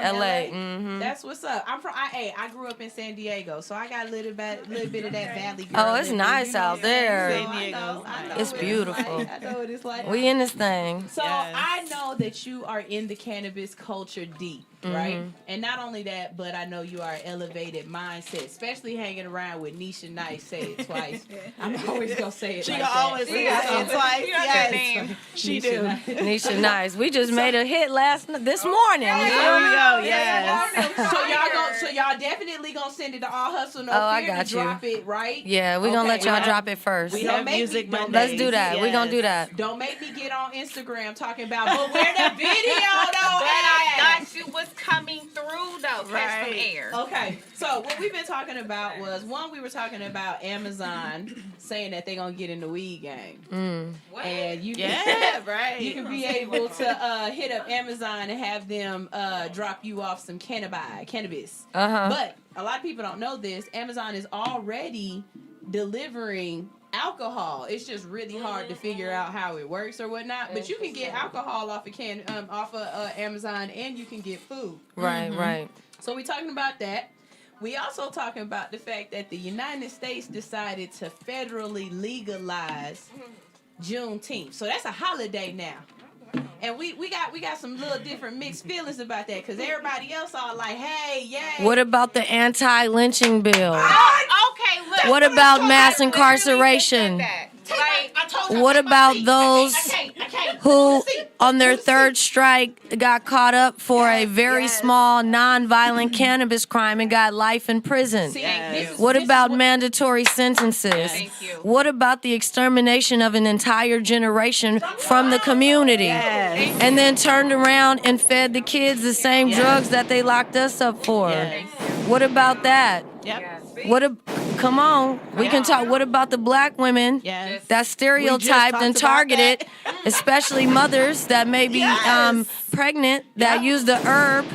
Mm-hmm. That's what's up. I grew up in San Diego, so I got a little bit of that valley girl. Oh, it's nice out there. I know it's beautiful. I know what it's like. We in this thing. So I know that you are in the cannabis culture deep, right? Mm-hmm. And not only that, but I know you are an elevated mindset, especially hanging around with Nisha Nice. Say it twice. I'm always gonna say it. She like gonna that. always say it twice. Yes, she do. Nisha Nice. We just made a hit this morning. So y'all definitely gonna send it to All Hustle No Fear I got to drop it, right? Yeah, we're gonna let y'all drop it first. We have music Mondays. Let's do that. We're gonna do that. Don't make me get on Instagram talking about, but where the video though? But I thought you was coming through though. Catch some air. Okay, so what we've been talking about was we were talking about Amazon saying that they're gonna get in the weed game. And you can be able to hit up Amazon and have them drop you off some cannabis. But a lot of people don't know this. Amazon is already delivering alcohol. It's just really hard to figure out how it works or whatnot. But you can get alcohol off of Amazon, and you can get food. Right. So we're talking about that. We also talking about the fact that the United States decided to federally legalize Juneteenth. So that's a holiday now. And we got some little different mixed feelings about that because everybody else are like, hey, yay. What about the anti-lynching bill? Okay, look. What about mass incarceration? What about those who, on their third strike, got caught up for a very small, non-violent cannabis crime and got life in prison? What about mandatory sentences? What about the extermination of an entire generation from the community? And then turned around and fed the kids the same drugs that they locked us up for? What about that? Come on, we can talk. What about the black women that stereotyped and targeted, especially mothers that may be pregnant, that use the herb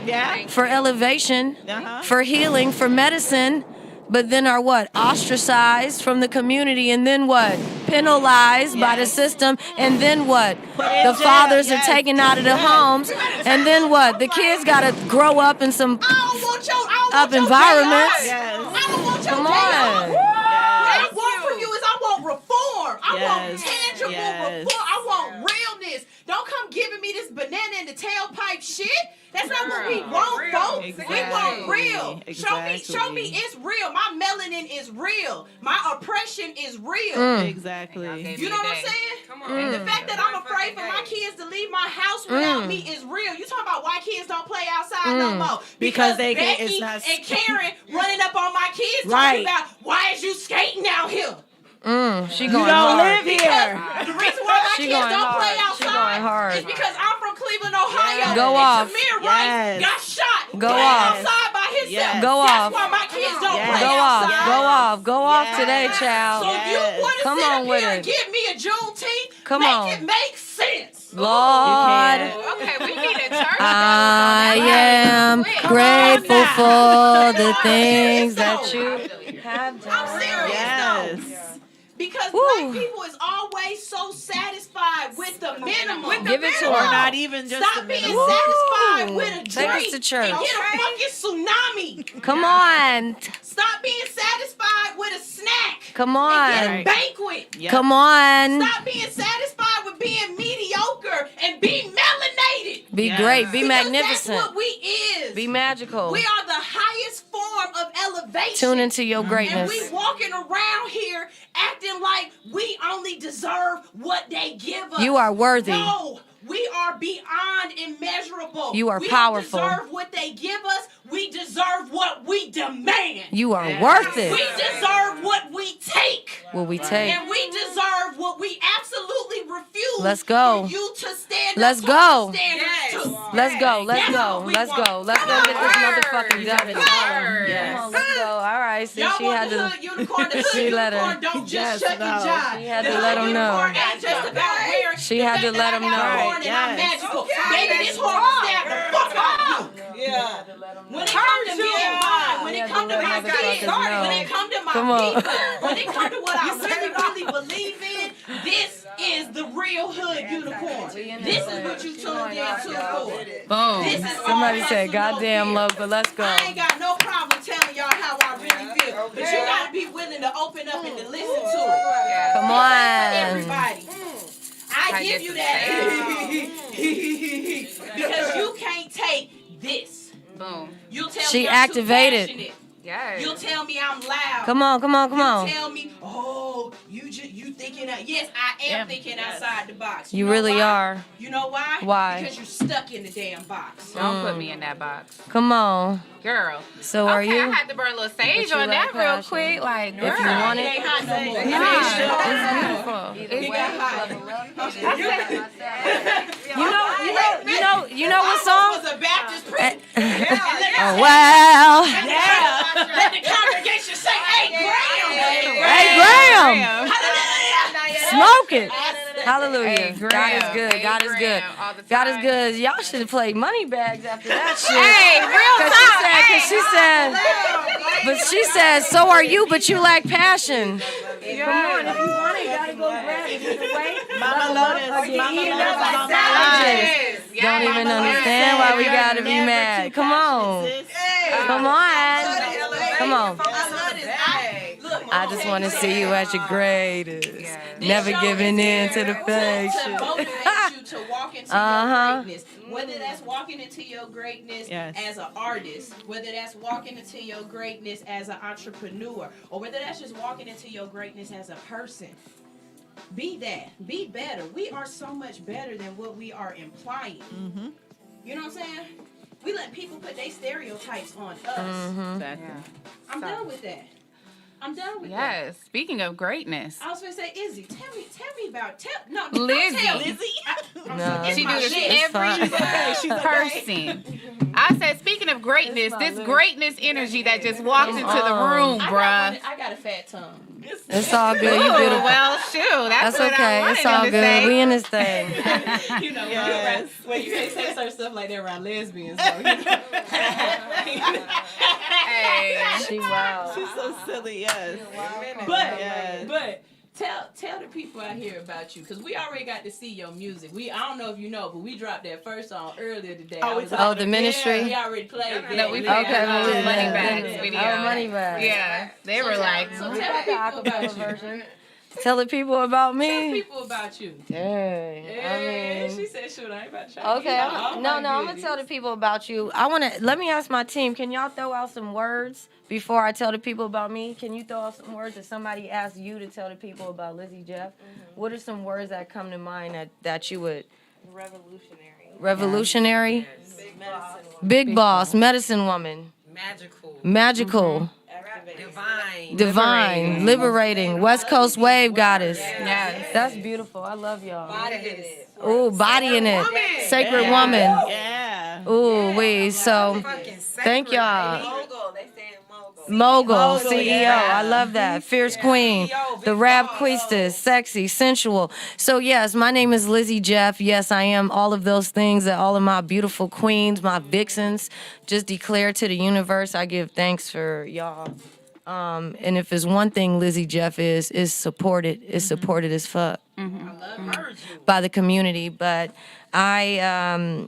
for elevation, for healing, for medicine, but then are what? Ostracized from the community, and then what? Penalized by the system, and then what? The fathers are taken out of the homes, and then what? The kids gotta grow up in some up environments. Come on. What I want from you is I want reform. I want tangible reform. I want realness. Don't come giving me this banana in the tailpipe shit. That's not what we want, folks. We want real. Show me it's real. My melanin is real. My oppression is real. Exactly. You know what I'm saying? Come on. The fact that I'm afraid for my kids to leave my house without me is real. You talking about why kids don't play outside no more? Because Becky and Karen running up on my kids talking about why is you skating out here? She going hard. You don't live here. The reason why my kids don't play outside is because I'm from Cleveland, Ohio. Go and off. Tamir Rice got shot. Go playing off. outside by himself. Go That's off. why my kids don't play Go outside. off. Go off today, child. So you want to Come sit on up with here and it. give me a Juneteenth? Come make on. it make sense. Lord, Okay, we need a church. I am grateful for the things that you have done. I'm serious though. Because black people is always so satisfied with the minimum. Give it to her. Or not even just Stop the being minimum. satisfied with a drink. Take us to church. And get a fucking tsunami. Come on. Stop being satisfied with a snack. Come And on. get a banquet. Come on. Stop being satisfied with being mediocre and be melanated. Be great. Be Because magnificent. That's what we is. Be magical. We are the highest form of elevation. Tune into your And greatness. we walking around here acting like we only deserve what they give us. You are worthy. No, we are beyond immeasurable. You are we powerful. We don't deserve what they give us. We deserve what we demand. You are worth it. We deserve what we take. What we take. And we deserve what we absolutely refuse. Let's go. For you to stand Let's up go. to the standards too. Let's go. Let's That's go. what we Let's want. go. Let's go get this motherfucking done. Come on, let's go. All right. See, Y'all she want had the to. hood unicorn. The hood She let unicorn her. don't just shut your job. She had The to let hood him know. unicorn ain't just about wearing. She had to let him know. And I'm magical. Baby, this horn will stab the fuck out of you. Yeah. When it comes to being mine, when it comes to my kids, when it comes to my people, when it comes to what I really believe in, this is the real hood unicorn. This is what you tuned in to for. Boom. This is Somebody all said, hustle, goddamn no local. Let's go. I ain't got no problem telling y'all how I really feel, but you gotta be willing to open up and to listen to it. Come on. Everybody. I give you that because you can't take this. Boom. You'll tell She me I'm activated. Too passionate. Yes. You'll tell me I'm loud. Come on. You'll tell me, oh, you thinking out. Yes, I am thinking outside the box. You know really why? are. You know why? Why? Because you're stuck in the damn box. Don't put me in that box. Come on. Girl. So are okay, you? I had to burn a little sage But you on like that real passion. quick. Like, girl. If you want it. It ain't hot no more. It's beautiful. It got hot. You know what song? Was a Baptist preacher. Oh, well. Let the congregation say, hey, Graham. Hey, Graham. Hallelujah. Smoke it. Hallelujah. Hey, God Graham. is good. Hey, God is good. Graham, all the God is time. good. Y'all should have played money bags after that shit. Hey, real Cause but she said, so are you, but you lack passion. Come on, if you want it, you gotta go grab it. Either way, Mama Lotus. Don't even understand why we gotta be mad. Come on. Come on. Come on. I just want to see you at your greatest. Never giving in to the fake shit. to walk into your greatness. Whether that's walking into your greatness as an artist, whether that's walking into your greatness as an entrepreneur, or whether that's just walking into your greatness as a person. Be that. Be better. We are so much better than what we are implying. Mm-hmm. You know what I'm saying? We let people put their stereotypes on us. Mm-hmm. Exactly. Yeah. I'm done with that. I'm done with that. Yes. Speaking of greatness. I was going to say, Izzy, tell me about Lizzie. Don't tell me. No, she do this every person. I said, speaking of greatness, this greatness energy that just walked into the room, bruh. I got a fat tongue. It's all good. You beautiful. Well, shoot. That's what okay. I wanted It's all to good. say. We in this thing. You know, when you say certain stuff like that around lesbians, though. You know? Hey. She wild. She's so silly, yes. But tell the people out here about you, because we already got to see your music. I don't know if you know, but we dropped that first song earlier today. The ministry? Yeah, we already played it. No, we played Moneybags video. Oh, Moneybags. Yeah, they were like, so tell people about you. Tell the people about me. Tell people about you. Dang. Yeah, she said, shoot, I ain't about to try to Okay. I'm gonna tell the people about you. Let me ask my team. Can y'all throw out some words before I tell the people about me? Can you throw out some words if somebody asks you to tell the people about Lizzie Jeff? Mm-hmm. What are some words that come to mind that you would? Revolutionary. Big boss. Medicine woman. Magical. Mm-hmm. Divine, liberating, West Coast wave goddess. Yes. That's beautiful. I love y'all. Ooh, body in it. Sacred woman. Yeah. Ooh, so thank y'all. Mogul, CEO. I love that. Fierce queen. The rap queestess. Sexy, sensual. So yes, my name is Lizzie Jeff. Yes, I am all of those things that all of my beautiful queens, my vixens, just declare to the universe. I give thanks for y'all. And if there's one thing Lizzie Jeff is supported. Is supported as fuck by the community. But I,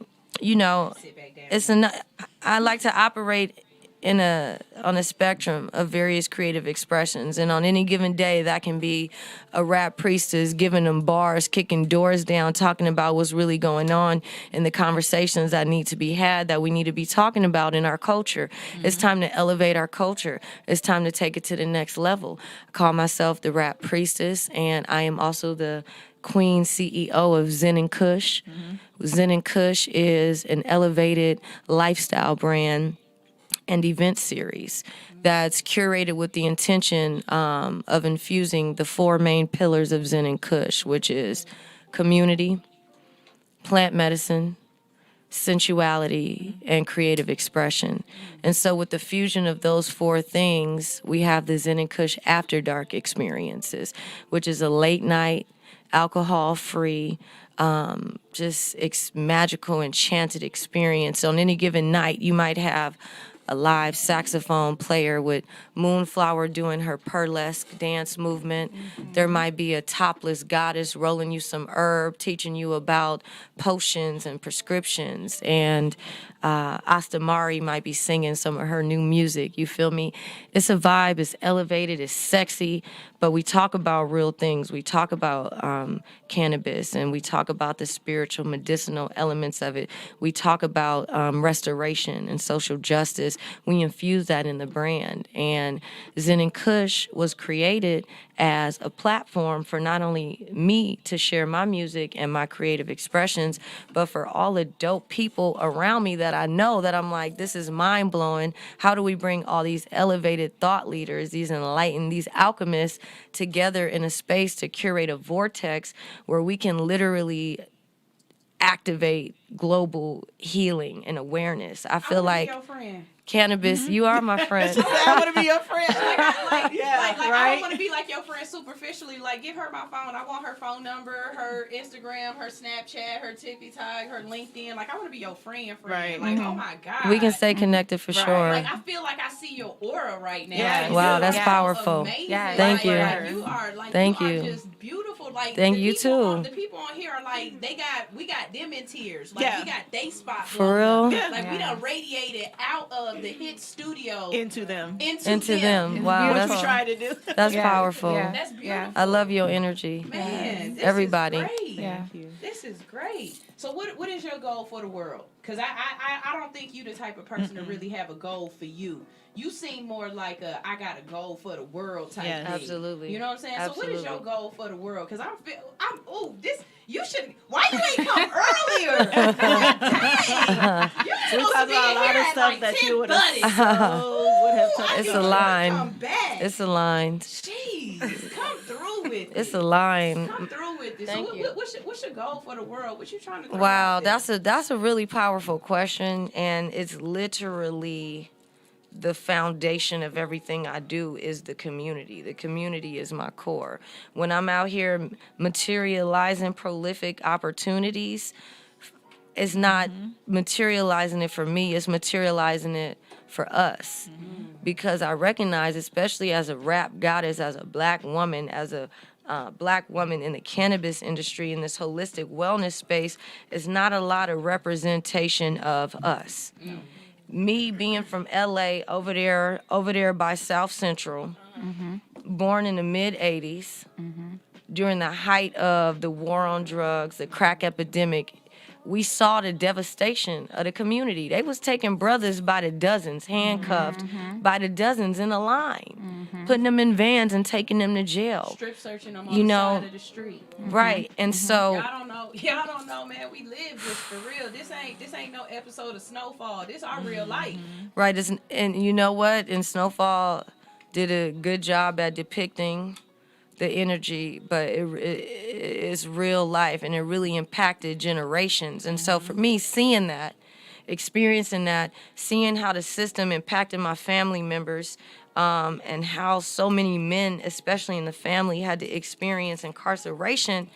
I like to operate on a spectrum of various creative expressions, and on any given day that can be a rap priestess giving them bars, kicking doors down, talking about what's really going on and the conversations that need to be had, that we need to be talking about in our culture. Mm-hmm. It's time to elevate our culture. It's time to take it to the next level. I call myself the rap priestess, and I am also the Queen CEO of Zen and Kush. Mm-hmm. Zen and Kush is an elevated lifestyle brand and event series that's curated with the intention of infusing the four main pillars of Zen and Kush, which is community, plant medicine, sensuality, and creative expression. And so with the fusion of those four things, we have the Zen and Kush After Dark experiences, which is a late night, alcohol-free, magical, enchanted experience. On any given night, you might have a live saxophone player with Moonflower doing her burlesque dance movement. Mm-hmm. There might be a topless goddess rolling you some herb, teaching you about potions and prescriptions. And Astamari might be singing some of her new music. You feel me? It's a vibe. It's elevated. It's sexy. But we talk about real things. We talk about cannabis, and we talk about the spiritual, medicinal elements of it. We talk about restoration and social justice. We infuse that in the brand. And Zen and Kush was created as a platform for not only me to share my music and my creative expressions, but for all the dope people around me that I know that I'm like, this is mind-blowing. How do we bring all these elevated thought leaders, these enlightened, these alchemists together in a space to curate a vortex where we can literally activate global healing and awareness? I feel like cannabis, you are my friend. I want to be your friend. I don't want to be like your friend superficially. Like, give her my phone. I want her phone number, her Instagram, her Snapchat, her TikTok, her LinkedIn. Like, I want to be your friend. Right. Like, oh my God. We can stay connected for sure. Like, I feel like I see your aura right now. Yes. Wow, that's powerful. Yes. Thank you. You are just beautiful. Like, thank you too. The people on here are like, we got them in tears. Like, we got they spot for real. Like, we done radiated out of the hit studio into them. Into them. Wow, that's what we try to do. That's powerful. That's beautiful. I love your energy. Man, everybody. great. Yeah. Thank you. This is great. So what is your goal for the world? Because I don't think you the type of person to really have a goal for you. You seem more like I got a goal for the world type thing. Absolutely. You know what I'm saying? Absolutely. So what is your goal for the world? Because you should. Why you ain't come earlier? Like, dang. You We supposed to talked be about a in lot here of at stuff like that you would 10:30. have It's Why a you line. come back? It's a line. Jeez, come through with it. It's a line. Come through with it. Thank So you. what's your goal for the world? What you trying to throw Wow, out there? that's a really powerful question, and it's literally the foundation of everything I do is the community. The community is my core. When I'm out here materializing prolific opportunities, it's not materializing it for me, it's materializing it for us. Because I recognize, especially as a rap goddess, as a black woman, black woman in the cannabis industry, in this holistic wellness space, is not a lot of representation of us. Me being from LA over there by South Central, born in the mid 80s, during the height of the war on drugs, the crack epidemic, we saw the devastation of the community. They was taking brothers by the dozens, handcuffed by the dozens in a line, putting them in vans and taking them to jail. Strip searching them on You the know, side of the street. right. And so Y'all don't know, man. We live this for real. This ain't no episode of Snowfall. This our real life. right, and you know what? And Snowfall did a good job at depicting the energy, but it's real life, and it really impacted generations. And so for me, seeing that, experiencing that, seeing how the system impacted my family members, and how so many men, especially in the family, had to experience incarceration,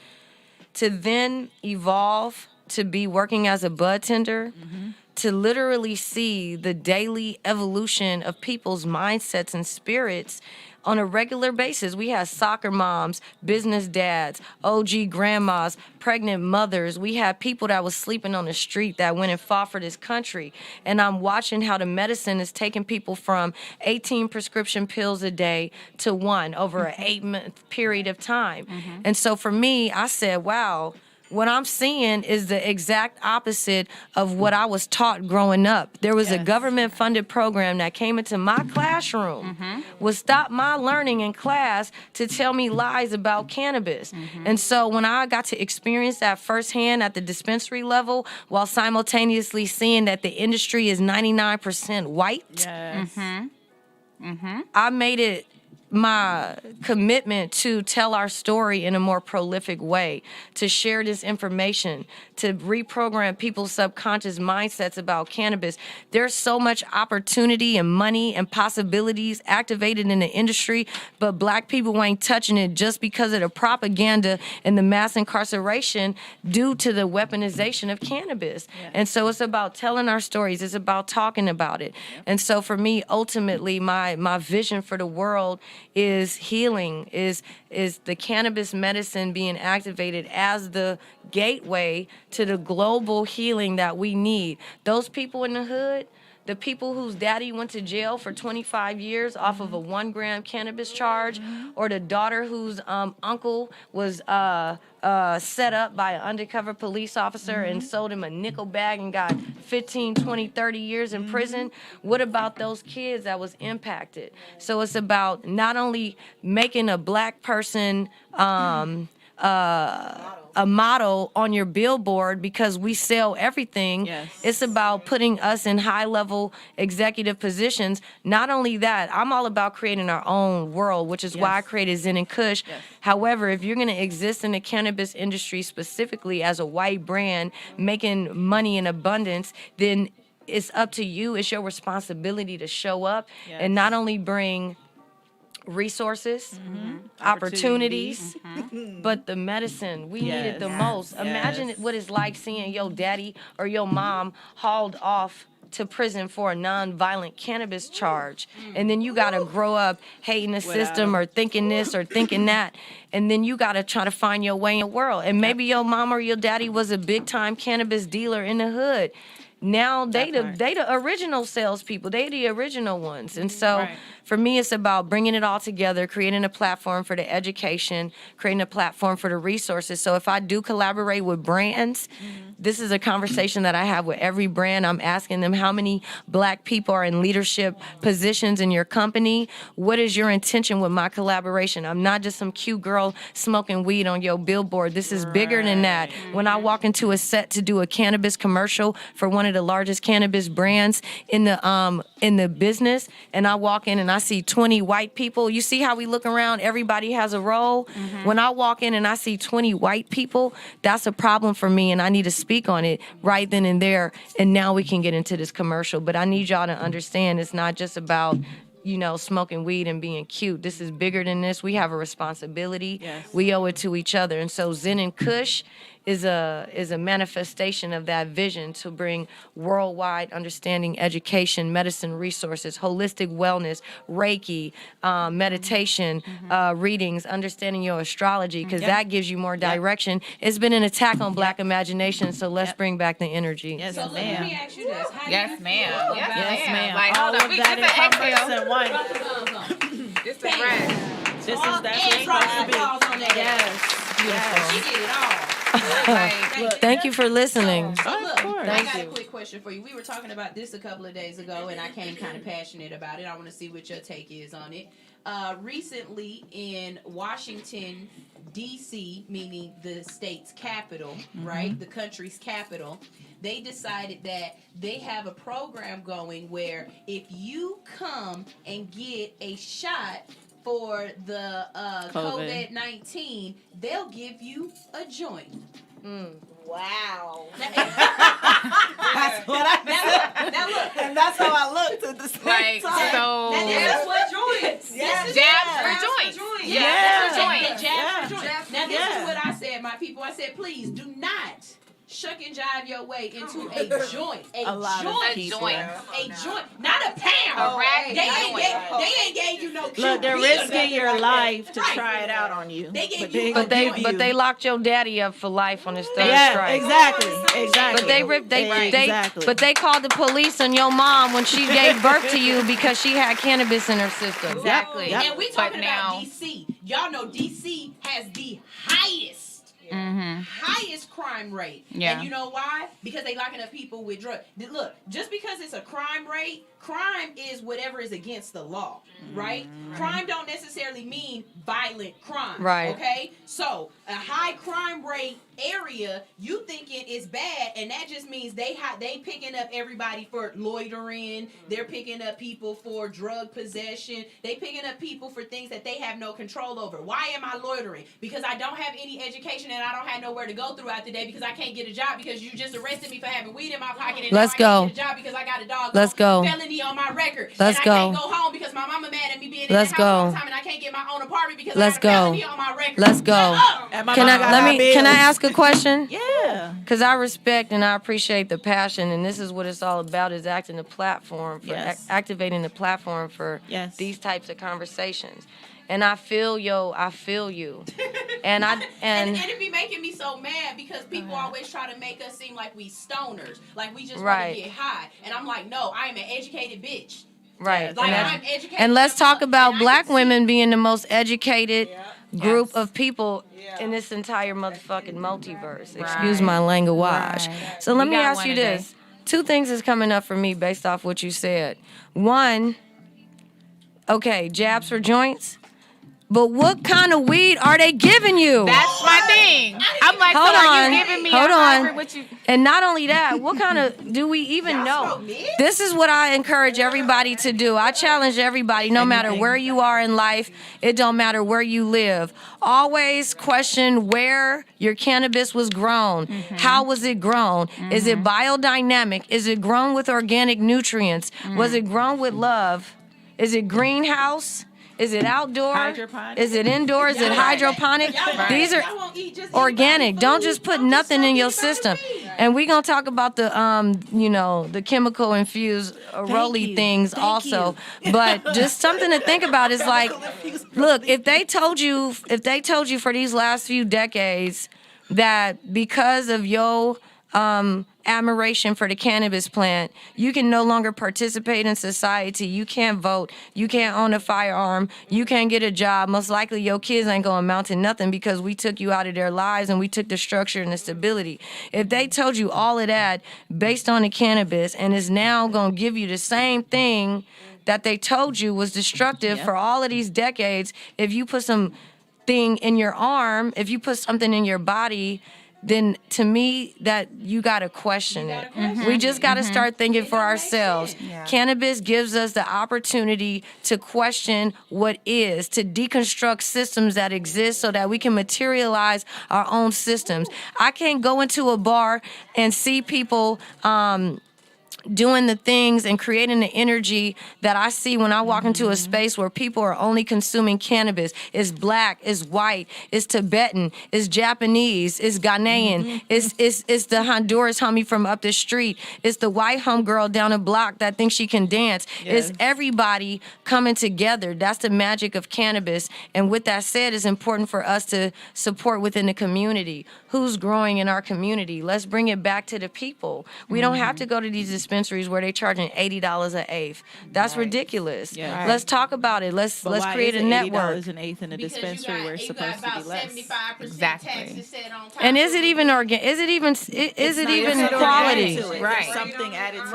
to then evolve to be working as a bud tender, to literally see the daily evolution of people's mindsets and spirits on a regular basis. We had soccer moms, business dads, OG grandmas, pregnant mothers. We had people that was sleeping on the street that went and fought for this country. And I'm watching how the medicine is taking people from 18 prescription pills a day to 1 over an 8-month period of time. And so for me, I said, wow, what I'm seeing is the exact opposite of what I was taught growing up. There was a government-funded program that came into my classroom, would stop my learning in class to tell me lies about cannabis. And so when I got to experience that firsthand at the dispensary level, while simultaneously seeing that the industry is 99% white, I made it my commitment to tell our story in a more prolific way, to share this information, to reprogram people's subconscious mindsets about cannabis. There's so much opportunity and money and possibilities activated in the industry, but black people ain't touching it just because of the propaganda and the mass incarceration due to the weaponization of cannabis. And so it's about telling our stories. It's about talking about it. And so for me, ultimately, my vision for the world is healing, is the cannabis medicine being activated as the gateway to the global healing that we need. Those people in the hood, the people whose daddy went to jail for 25 years off of a 1-gram cannabis charge, or the daughter whose uncle was set up by an undercover police officer and sold him a nickel bag and got 15, 20, 30 years in prison. What about those kids that was impacted? So it's about not only making a black person a model on your billboard because we sell everything. It's about putting us in high-level executive positions. Not only that, I'm all about creating our own world, which is why I created Zen and Kush. However, if you're going to exist in the cannabis industry specifically as a white brand making money in abundance, then it's up to you. It's your responsibility to show up and not only bring resources, opportunities, but the medicine. We need it the most. Imagine what it's like seeing your daddy or your mom hauled off to prison for a non-violent cannabis charge. And then you got to grow up hating the system or thinking this or thinking that. And then you got to try to find your way in the world. And maybe your mom or your daddy was a big-time cannabis dealer in the hood. now they the original salespeople. They the original ones. And so for me, it's about bringing it all together, creating a platform for the education, creating a platform for the resources. So if I do collaborate with brands, this is a conversation that I have with every brand. I'm asking them how many black people are in leadership positions in your company. What is your intention with my collaboration? I'm not just some cute girl smoking weed on your billboard. This is bigger than that. When I walk into a set to do a cannabis commercial for one of the largest cannabis brands in the business, and I walk in and I see 20 white people, you see how we look around, everybody has a role. When I walk in and I see 20 white people, that's a problem for me, and I need to speak on it right then and there. And now we can get into this commercial. But I need y'all to understand it's not just about smoking weed and being cute. This is bigger than this. We have a responsibility. Yes. We owe it to each other. And so Zen and Kush is a manifestation of that vision to bring worldwide understanding, education, medicine resources, holistic wellness, Reiki, meditation, readings, understanding your astrology, because that gives you more direction. It's been an attack on black imagination, so let's bring back the energy. Yes, so let me ask you this. Yes, ma'am. Yes, ma'am. Like, all hold of on. We that just in one. This is right. That's what it's supposed to be. Yes. Yes. She did it all. Thank you for listening. So look, I Thank got you. a quick question for you. We were talking about this a couple of days ago, and I came kind of passionate about it. I want to see what your take is on it. Recently in Washington, D.C., meaning the state's capital, right, the country's capital, they decided that they have a program going where if you come and get a shot for the COVID-19, they'll give you a joint. Wow. That's what I said. Now look. And that's how I looked at the same Like, time. so. That's what joints. Jabs for joints. Jabs Yeah. for joints. Now this is what I said, my people. I said, please do not shuck and jive your way into a joint. A joint. Not a pound. They ain't gave you no. Look, they're risking your life to try it out on you. They gave you But they locked your daddy up for life on his third strike. Exactly. But they ripped. But they called the police on your mom when she gave birth to you because she had cannabis in her system. Exactly. And we talking about DC. Y'all know DC has the highest crime rate. Yeah. And you know why? Because they locking up people with drugs. Look, just because it's a crime rate, crime is whatever is against the law, right? Crime don't necessarily mean violent crime, right? Okay, so a high crime rate area, you thinking is bad, and that just means they picking up everybody for loitering. They're picking up people for drug possession. They picking up people for things that they have no control over. Why am I loitering? Because I don't have any education and I don't have nowhere to go throughout the day because I can't get a job because you just arrested me for having weed in my pocket and Let's now I go. can't get a job because I got a dog. Let's go. Felony on my record. Let's and go. I can't go home because my mama mad at me being in Let's the house all the go. time and I can't get my own apartment because Let's I got a go. felony on my record. Let's go. Can I ask a question? Yeah. Because I respect and I appreciate the passion, and this is what it's all about: is acting the platform for activating the platform for these types of conversations. And I feel you. And and it be making me so mad because people always try to make us seem like we stoners, like we just want to get high. And I'm like, no, I am an educated bitch. Right. Like, I'm educated. And let's talk about black women being the most educated group of people in this entire motherfucking multiverse. Excuse my language. Right. So let We me got ask one you today. this. Two things is coming up for me based off what you said. One, okay, jabs for joints. But what kind of weed are they giving you? That's my thing. I'm like, Hold so on. are you giving me Hold a on. hybrid? What you... And not only that, what kind of, do we even know? This is what I encourage everybody to do. I challenge everybody, no matter where you are in life, it don't matter where you live. Always question where your cannabis was grown. How was it grown? Is it biodynamic? Is it grown with organic nutrients? Was it grown with love? Is it greenhouse? Is it outdoor? Hydroponic? Is it indoor? Is it hydroponic? These are organic. Don't just put nothing in your system. And we're gonna talk about the the chemical infused Rolly things also. But just something to think about is like, look, if they told you for these last few decades that because of your admiration for the cannabis plant, you can no longer participate in society. You can't vote. You can't own a firearm. You can't get a job. Most likely your kids ain't going to amount to nothing because we took you out of their lives and we took the structure and the stability. If they told you all of that based on the cannabis and is now going to give you the same thing that they told you was destructive for all of these decades, if you put something in your arm, if you put something in your body, then to me that you got to question it. We just got to start thinking for ourselves. Cannabis gives us the opportunity to question what is, to deconstruct systems that exist so that we can materialize our own systems. I can't go into a bar and see people doing the things and creating the energy that I see when I walk into a space where people are only consuming cannabis. It's black, it's white, it's Tibetan, it's Japanese, it's Ghanaian, it's the Honduras homie from up the street, it's the white homegirl down the block that thinks she can dance. It's everybody coming together. That's the magic of cannabis. And with that said, it's important for us to support within the community. Who's growing in our community? Let's bring it back to the people. We don't have to go to these dispensaries where they're charging $80 an eighth. That's ridiculous. Yeah. Let's talk about it. Let's create a network. $80 an eighth in a dispensary where it's supposed to be less. Exactly. And is it even Is it even quality? Right. Something added to it.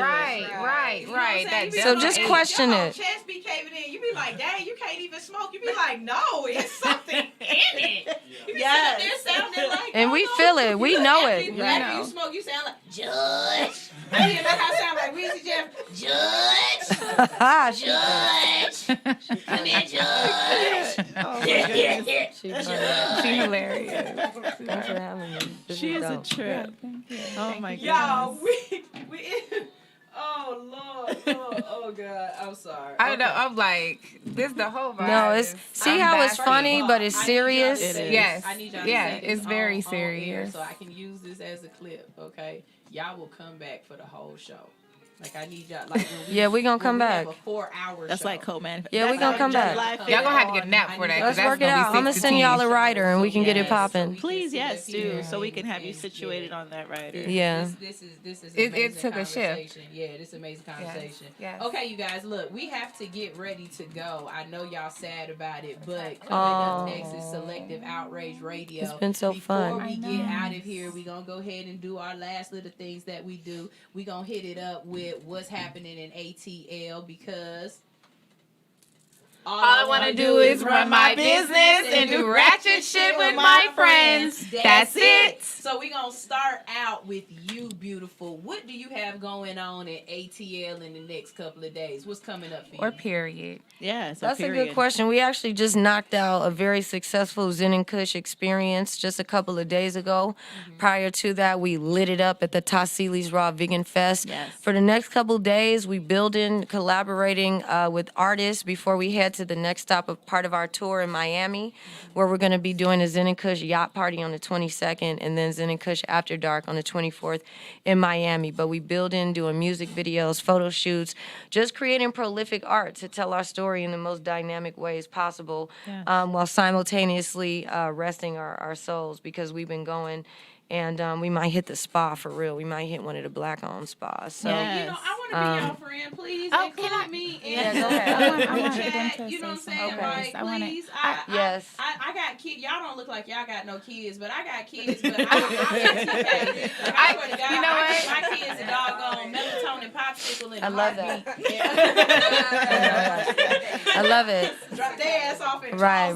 Right. So just question it. Chest be caving in. You be like, dang, you can't even smoke. You be like, no, it's something in it. You be sitting there sounding like, And we feel it. We know it. After you smoke, you sound like, Judge. I mean, that's how I sound like Weezy Jeff. Judge. Judge. Come here, Judge. Oh, my goodness. She's hilarious. Thanks for having me. She is a trip. Oh, my goodness. Y'all, we oh, Lord. Oh, God. I'm sorry. I don't know. I'm like, this the whole vibe. No, it's how it's funny, but it's serious. It is. Yes. I need y'all to Yeah, say this it's very on serious. air so I can use this as a clip, okay? Y'all will come back for the whole show. Like, I need y'all, like, we gonna come back. Have a 4-hour That's show. like co-man. Yeah, we gonna come back. Y'all gonna have to get a nap for that. Let's work it out. I'm gonna send y'all a rider and we can get it popping. Please, yes, do, so we can have you situated on that rider. Yeah. This is it took a shift. Yeah, this is amazing conversation. Yes. Okay, you guys, look, we have to get ready to go. I know y'all sad about it, but coming up next is Selective Outrage Radio. It's been so fun. Before we get out of here, we're gonna go ahead and do our last little things that we do. We're gonna hit it up with what's happening in ATL because all I want to do is run my business and do ratchet shit with my friends. That's it. So we're going to start out with you, beautiful. What do you have going on at ATL in the next couple of days? What's coming up for you? Or period. Yeah, that's a good question. We actually just knocked out a very successful Zen and Kush experience just a couple of days ago. Prior to that, we lit it up at the Tassili's Raw Vegan Fest. Yes. For the next couple of days, we building, collaborating with artists before we head to the next stop of part of our tour in Miami, where we're going to be doing a Zen and Kush yacht party on the 22nd and then Zen and Kush After Dark on the 24th in Miami. But we building, doing music videos, photo shoots, just creating prolific art to tell our story in the most dynamic ways possible, while simultaneously resting our souls, because we've been going and we might hit the spa for real. We might hit one of the black-owned spas. So, you know, I want to be your friend. Please include me. Yeah, go ahead. I want to chat, you know what I'm saying? Okay. Like, please. Yes. I got kids. Y'all don't look like y'all got no kids, but I got kids. But I swear to God, you know what? My kids a doggone melatonin popsicle in I love that. Yeah. I love it. Drop their ass off in Right.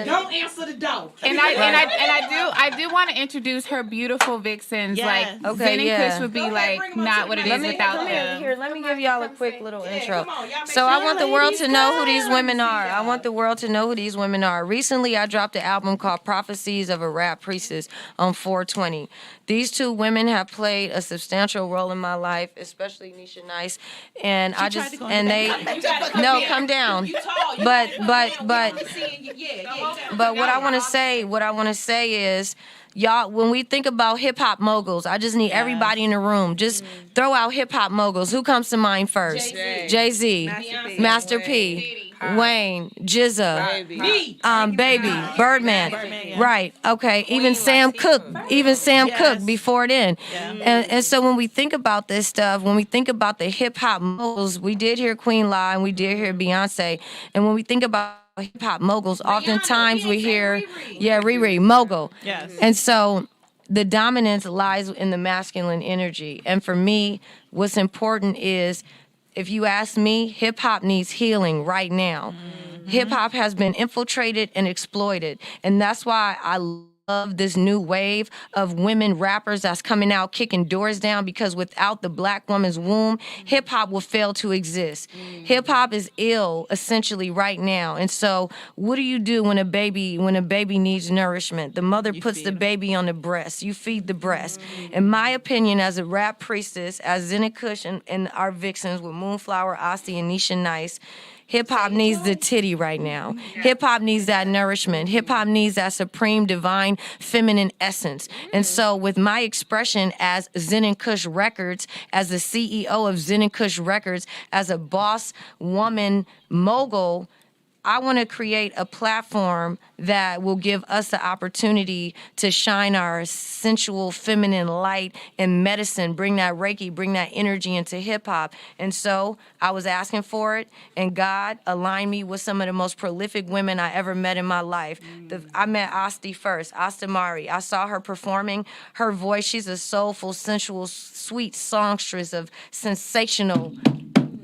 Don't answer the door. And I do want to introduce her beautiful vixens. Yes. Like Okay, Zen and Kush would be like not what it is without them. Let me give y'all a quick little intro. come on, y'all make So sure I want the world to know who these Let me women see are. I y'all. want the world to know who these women are. Recently, I dropped an album called Prophecies of a Rap Priestess on 420. These two women have played a substantial role in my life, especially Nisha Nice, and I just and they no come down. But what I want to say is, y'all, when we think about hip hop moguls, I just need everybody in the room. Just throw out hip hop moguls. Who comes to mind first? Jay-Z, Master P. Wayne, Jizza, Baby, Birdman. Yeah. Right. Okay. Even Sam Cooke. Cook before then. And so when we think about this stuff, when we think about the hip hop moguls, we did hear Queen La and we did hear Beyonce. And when we think about hip hop moguls, oftentimes we hear, Riri, mogul. Yes. And so the dominance lies in the masculine energy. And for me, what's important is, if you ask me, hip hop needs healing right now. Hip hop has been infiltrated and exploited. And that's why I love this new wave of women rappers that's coming out kicking doors down, because without the black woman's womb, hip hop will fail to exist. Hip hop is ill essentially right now. And so what do you do when a baby needs nourishment? The mother puts the baby on the breast. You feed the breast. In my opinion, as a rap priestess, as Zenna Kush and our vixens with Moonflower, Asti, and Nisha Nice, hip-hop needs the titty right now. Hip-hop needs that nourishment. Hip-hop needs that supreme, divine, feminine essence. And so with my expression as Zen & Kush Records, as the CEO of Zen & Kush Records, as a boss woman mogul, I want to create a platform that will give us the opportunity to shine our sensual feminine light in medicine, bring that Reiki, bring that energy into hip hop. And so I was asking for it, and God aligned me with some of the most prolific women I ever met in my life. I met Asti first, Astamari. I saw her performing. Her voice, she's a soulful, sensual, sweet songstress of sensational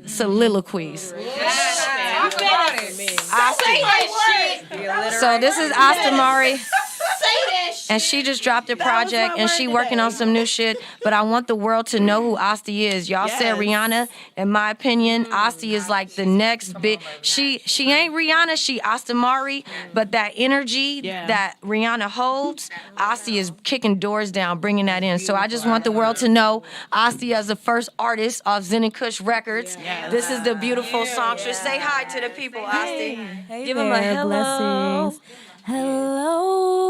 soliloquies. So this is Astamari. And she just dropped a project and she working on some new shit. But I want the world to know who Asti is. Y'all said Rihanna. In my opinion, Asti is like the next big. She ain't Rihanna, she Astamari. But that energy that Rihanna holds, Asti is kicking doors down, bringing that in. So I just want the world to know Asti as the first artist off Zen & Kush Records. This is the beautiful songstress. Say hi to the people, Asti. Hey Give them a there, hello. blessings. Hello,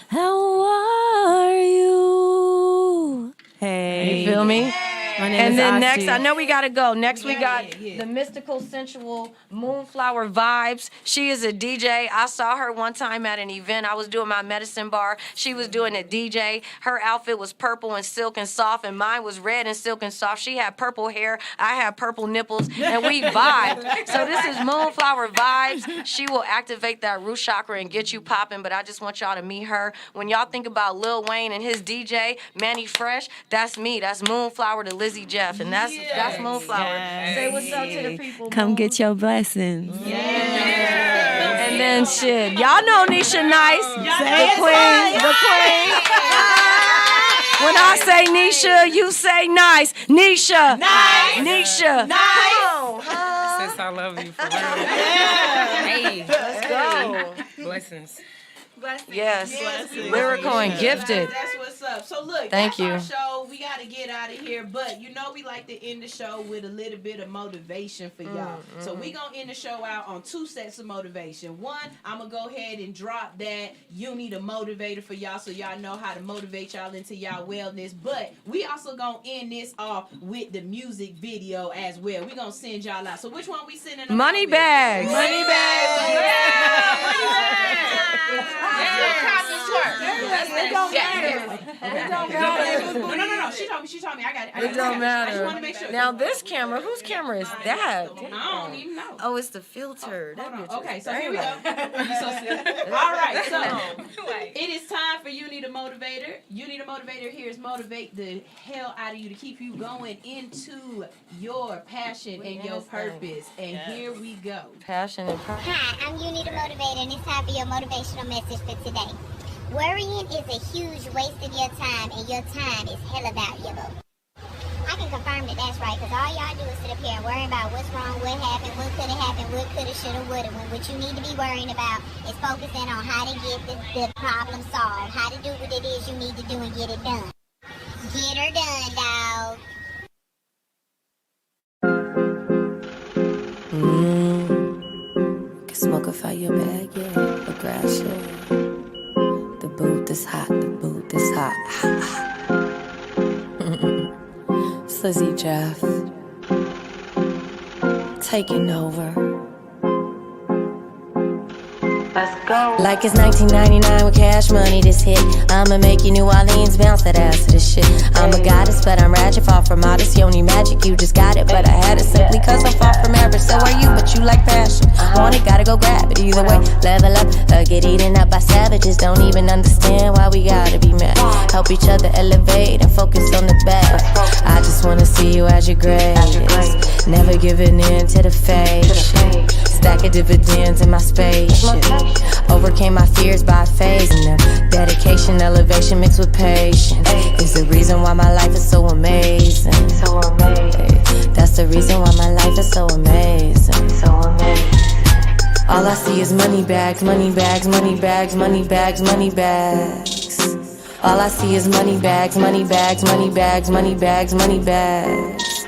how are you? Hey. You feel me? My name And is then Asti. next, I know we gotta go. Next we got the mystical, sensual Moonflower Vibes. She is a DJ. I saw her one time at an event. I was doing my medicine bar. She was doing a DJ. Her outfit was purple and silk and soft, and mine was red and silk and soft. She had purple hair. I had purple nipples, and we vibed. So this is Moonflower Vibes. She will activate that root chakra and get you popping, but I just want y'all to meet her. When y'all think about Lil Wayne and his DJ, Manny Fresh, that's me. That's Moonflower to Lizzie Jeff, and that's Moonflower. Say what's up to the people. Come get your blessings. And then shit, y'all know Nisha Nice, the queen. When I say Nisha, you say nice. Nisha, Nisha, nice. Come on, Sis, I love you for real. Hey, let's go. Blessings. Yes, lyrical and gifted. That's what's up. So look, Thank that's you. our show. We got to get out of here, but you know we like to end the show with a little bit of motivation for y'all. So we gonna end the show out on 2 sets of motivation. One, I'm gonna go ahead and drop that you need a motivator for y'all, so y'all know how to motivate y'all into y'all wellness. But we also gonna end this off with the music video as well. We gonna send y'all out. So which one we sending them Money out with? bags. Money bags. Money bags. No. She told me. I got it. It don't matter. I just want to make sure. Now this camera, whose camera is that? I don't even know. Oh, it's the filter. Okay, so here we go. You so silly. All right, so it is time for You Need a Motivator. You Need a Motivator here is motivate the hell out of you to keep you going into your passion and your purpose. And here we go. Passion and purpose. Hi, I'm You Need a Motivator, and it's time for your motivational message for today. Worrying is a huge waste of your time, and your time is hella valuable. I can confirm that that's right, because all y'all do is sit up here and worry about what's wrong, what happened, what could have happened, what could have, should have, would have. When what you need to be worrying about is focusing on how to get the problem solved, how to do what it is you need to do and get it done. Get her done, dog. Can smoke a fire bag, yeah, a grass, yeah. The booth is hot, the booth is hot. Slizzy Jeff. taking over. Let's go. Like it's 1999 with Cash Money this hit. I'ma make you New Orleans bounce that ass to this shit. I'm a goddess, but I'm ratchet, far from modest. You don't need magic, you just got it. But I had it simply cause I'm far from average. So are you, but you like passion. Want it, gotta go grab it. Either way, level up or get eaten up by savages. Don't even understand why we gotta be mad. Help each other elevate and focus on the bad. I just wanna see you as your greatest. Never giving in to the fake shit. Stack of dividends in my spaceship. Overcame my fears by phasing them. Dedication, elevation mixed with patience is the reason why my life is so amazing. That's the reason why my life is so amazing. All I see is money bags, money bags, money bags, money bags, money bags. All I see is money bags, money bags, money bags, money bags, money bags.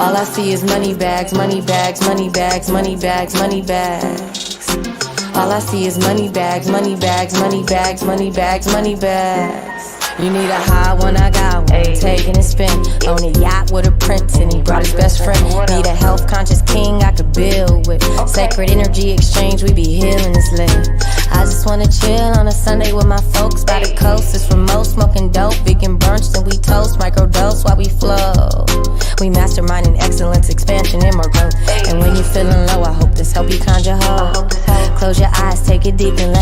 All I see is money bags, money bags, money bags, money bags, money bags. All I see is money bags, money bags, money bags, money bags, money bags. You need a high one, I got one. Taking a spin on a yacht with a prince, and he brought his best friend. Need a health conscious king I could build with. Sacred energy exchange, we be healing this lit. I just wanna chill on a Sunday with my folks by the coast. It's remote, smoking dope, vegan brunch, and we toast, microdose while we flow. We mastermind in excellence, expansion, and more growth. And when you're feeling low, I hope this help you conjure hope. Close your eyes, take it deep and let